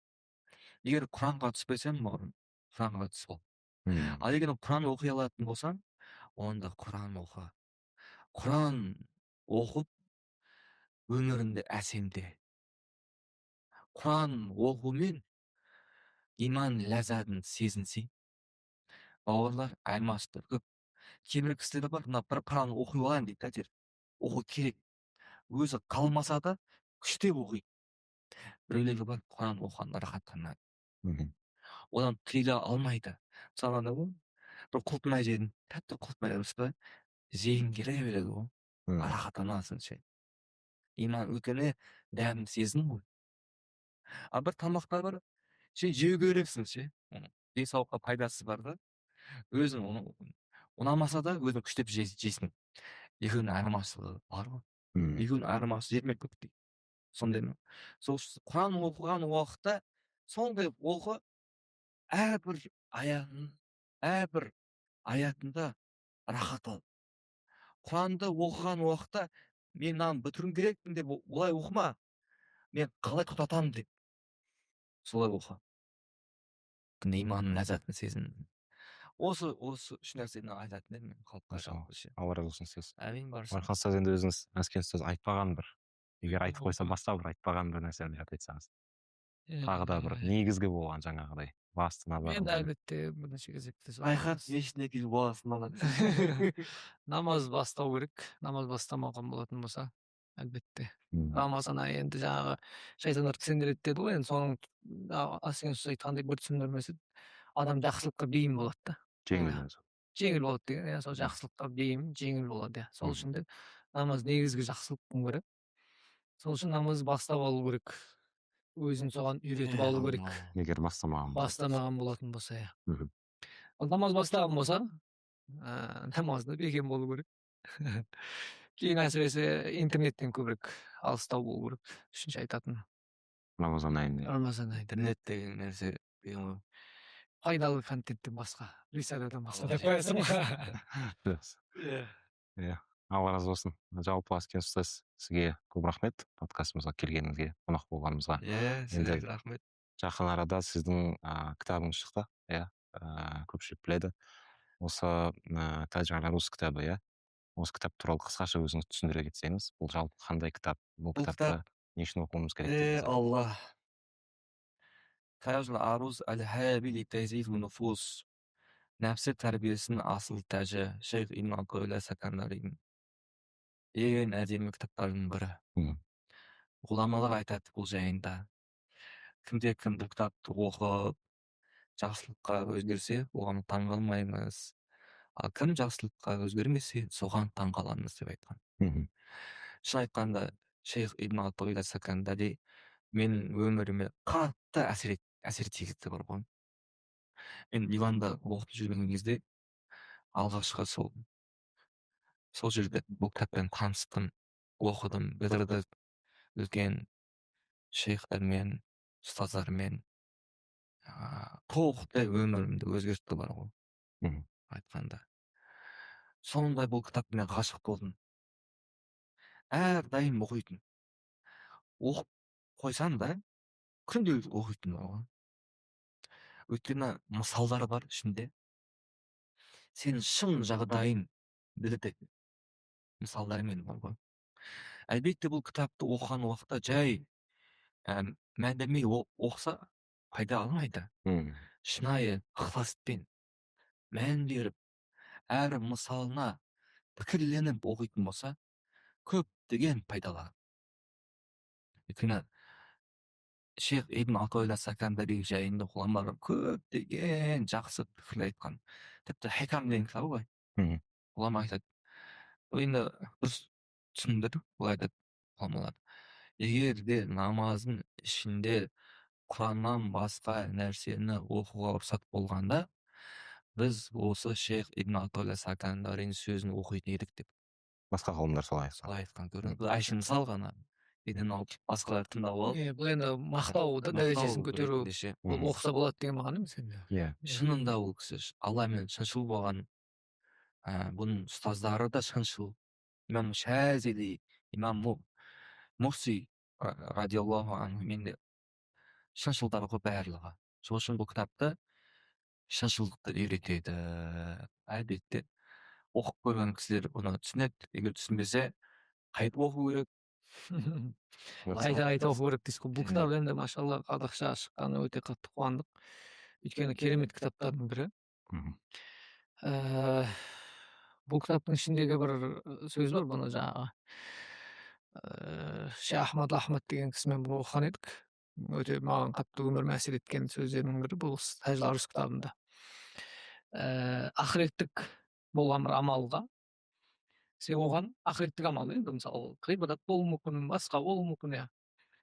егер Құранға түспесең, Құранға түс бол. Ал егер Құран оқи алатын болсаң, онда Құран оқы. Құран оқып, өміріңді әсемде. Құран оқумен иман ләззатын сезінсең, бауырлар айырмашылық көп. Кейбір кісілер бар, мына бір Құран оқи алайын дейді, оқу керек. Өзі қалмаса да күштеп оқиды. Біреулер бар, Құран оқығанда рахаттанады. Одан тыйыла алмайды. Мысалы бір құлпынай жедім, тәтті құлпынай па, жегің келе береді ғой, рахаттанасың ше. Иман өйткені дәмін сездің ғой. А бір тамақтар бар, сен жеу керексің ше. Денсаулыққа пайдасы бар да. Өзің ұнамаса да өзің күштеп жейсің. Екеуінің айырмашылығы бар ғой. Екеуінің айырмашылығы жермен көк дейді. Сондай ма? Сол Құран оқыған уақытта сондай оқы, әрбір аятында рахат ал. Құранды оқыған уақытта мен мынаны бітіруім керекпін деп олай оқыма. Мен қалай тұтатамын деп. Солай оқы. Иманның ләззатын сезін. Осы үш нәрсені айтатын едім мен халыққа жалпы. Алла разы болсын сіз. Әмин барсын. Бархан ұстаз, енді өзіңіз мәскен ұстаз айтпаған бір, егер айтып қойса басқа бір айтпаған бір нәрсені айтсаңыз. Тағы да бір негізгі болған жаңағыдай басты назар. Енді әлбетте бірінші кезекте Байхат мешітіне келіп боласың маған. намаз бастау керек. Намаз бастамаған болатын болса, әлбетте. Рамазан айы енді жаңағы шайтандар сендіреді деді ғой, енді соның аскен сөз айтқандай бір түсіндірмесі адам жақсылыққа бейім болады да. Жеңіл болады деген, сол жақсылыққа бейім, жеңіл болады. Сол үшін де намаз негізгі жақсылықтың бірі. Сол үшін намаз бастап алу керек. Өзін соған үйретіп алу керек. Егер бастамаған болатын болса, иә. Ал намаз бастаған болса, намазды бекем болу керек. Кейін әсіресе интернеттен көбірек алыстау болу керек. Үшінші айтатын. Рамазан айында. Интернет деген нәрсе пайдалы контенттен басқа, рисаладан басқа деп қоясың ғой. Иә. алла разы болсын. Жалпы Аскен ұстаз, сізге көп рахмет подкастымызға келгеніңізге, қонақ болғанымызға. Сізге рахмет. Жақын арада сіздің кітабыңыз шықты, иә, көпшілік біледі. Осы тәжік рус кітабы, иә. Осы кітап туралы қысқаша өзіңіз түсіндіре кетсеңіз, бұл жалпы қандай кітап, бұл кітапты не үшін оқуымыз керек дегенсіз? Алла. Тәжік арус әл-хәби ли-тәзиф нуфус. Нәпсі тәрбиесінің асыл тәжі Шейх Ибн Атаулла Сакандаридің ең әдемі кітаптарының бірі. Ғұламалар айтады бұл жайында. Кімде-кім бұл кітапты оқып, жақсылыққа өзгерсе, оған таңғалмаймыз. Ал кім жақсылыққа өзгермесе, соған таңғаламыз деп айтқан. Шын айтқанда, Шейх Ибн Атаулла Сакандари менің өміріме қатты әсер тигізді бар ғой. Мен Ливанда оқып жүрген кезде алғашқы сол жерде бұл кітаппен таныстым, оқыдым, бітірді, үлкен шейхтермен, ұстаздармен толықтай өмірімді өзгертті бар ғой. Айтқанда. Сондай бұл кітаппен мен ғашық болдым. Әрдайым оқитын. Оқып қойсам да, күнделікті оқитын бар ғой. Өйткені мысалдар бар ішінде. Сенің шын жағдайын білдіретін мысалдармен бар ғой. Әлбетте бұл кітапты оқыған уақытта жай мән бермей оқыса пайда алмайды. Шынайы ықыласпен мән беріп, әр мысалына пікірленіп оқитын болса, көптеген пайдалар. Өйткені Шейх Ибн Атаулла Сакандари жайында ғұламалар көптеген жақсы пікір айтқан. Тіпті Хикам деген кітабы ғой. Ғұлама айтады. Енді дұрыс түсіндір, бұл айтады ғұламалар. Егер де намаздың ішінде Құраннан басқа нәрсені оқуға рұқсат болғанда, біз осы Шейх Ибн Атаулла Сакандаридің сөзін оқитын едік деп. Басқа ғалымдар солай айтқан. Бұл әшін мысал ғана. Еден алып басқалар тыңдап алып. Бұл енді мақтау да дәрежесін көтеру оқыса болады деген мағына емес енді. Шынында ол кісі Алламен шыншыл болған. Бұның ұстаздары да шыншыл. Имам Шазили, имам Мурси радиаллаху анху менде шыншылдар ғой барлығы. Сол үшін бұл кітапты шыншылдықты үйретеді. Әлбетте оқып көрген кісілер оны түсінеді. Егер түсінбесе, қайтып оқу керек. Қайта оқу керек дейсіз ғой. Бұл кітап енді машалла қазақша шыққаны өте қатты қуандық. Өйткені керемет кітаптардың бірі. Бұл кітаптың ішіндегі бір сөз бар, бұны жаңағы Шейх Ахмад деген кісімен бұл оқыған едік. Өте маған қатты өміріме әсер еткен сөздердің бірі бұл Тәжік арус кітабында. Ақыреттік болған бір амалға сен оған ақыреттік амал енді мысалы ғибадат болуы мүмкін, басқа болуы мүмкін, иә.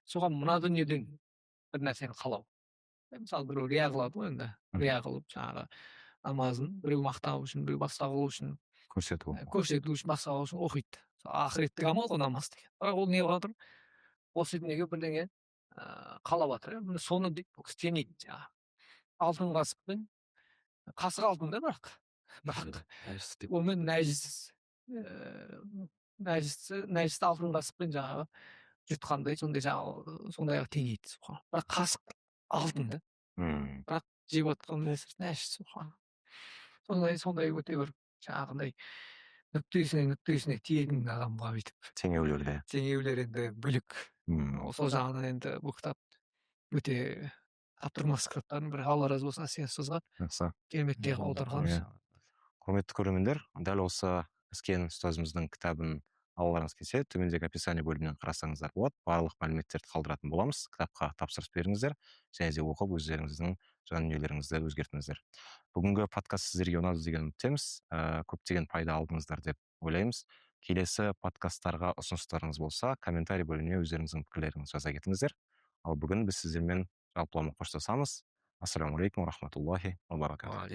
Соған мына дүниеден бір нәрсені қалау. Мысалы біреу рия қылады ғой енді, рия қылып жаңағы намазын біреу мақтау үшін, біреу басқа қылу үшін, көрсету үшін, басқа қылу үшін оқиды. Ақыреттік амал ғой намаз деген. Бірақ ол не қылып жатыр? Осы дүниеге бірдеңе қалап жатыр. Соны істемейді жаңағы. Алтын қасықпен, қасық алтын да бірақ онымен нәжісті алтын қасықпен жаңағы жұтқандай сондайға теңейді. Бірақ қасық алтын да. Бірақ жеп жатқан нәжіс. Сондай өте бір жаңағындай нүктесіне тиетін адамға бүйтіп теңеулер енді бүлік. Сол жағынан енді бұл кітап өте таптырмас кітаптардың бірі. Алла разы болсын Асия ұстазға кереметтей аударған. Құрметті көрермендер, дәл осы Аскен ұстазымыздың кітабын алуларыңыз келсе, төмендегі описание бөлімінен қарасаңыздар болады. Барлық мәліметтерді қалдыратын боламыз. Кітапқа тапсырыс беріңіздер, және де оқып өздеріңіздің жан дүниелеріңізді өзгертіңіздер. Бүгінгі подкаст сіздерге ұнады деген үміттеміз. Көптеген пайда алдыңыздар деп ойлаймыз. Келесі подкасттарға ұсыныстарыңыз болса, комментарий бөліміне өздеріңіздің пікірлеріңізді жаза кетіңіздер. Ал бүгін біз сіздермен жалпылама қоштасамыз. Ассаламу алейкум рахматуллахи ва баракатуху.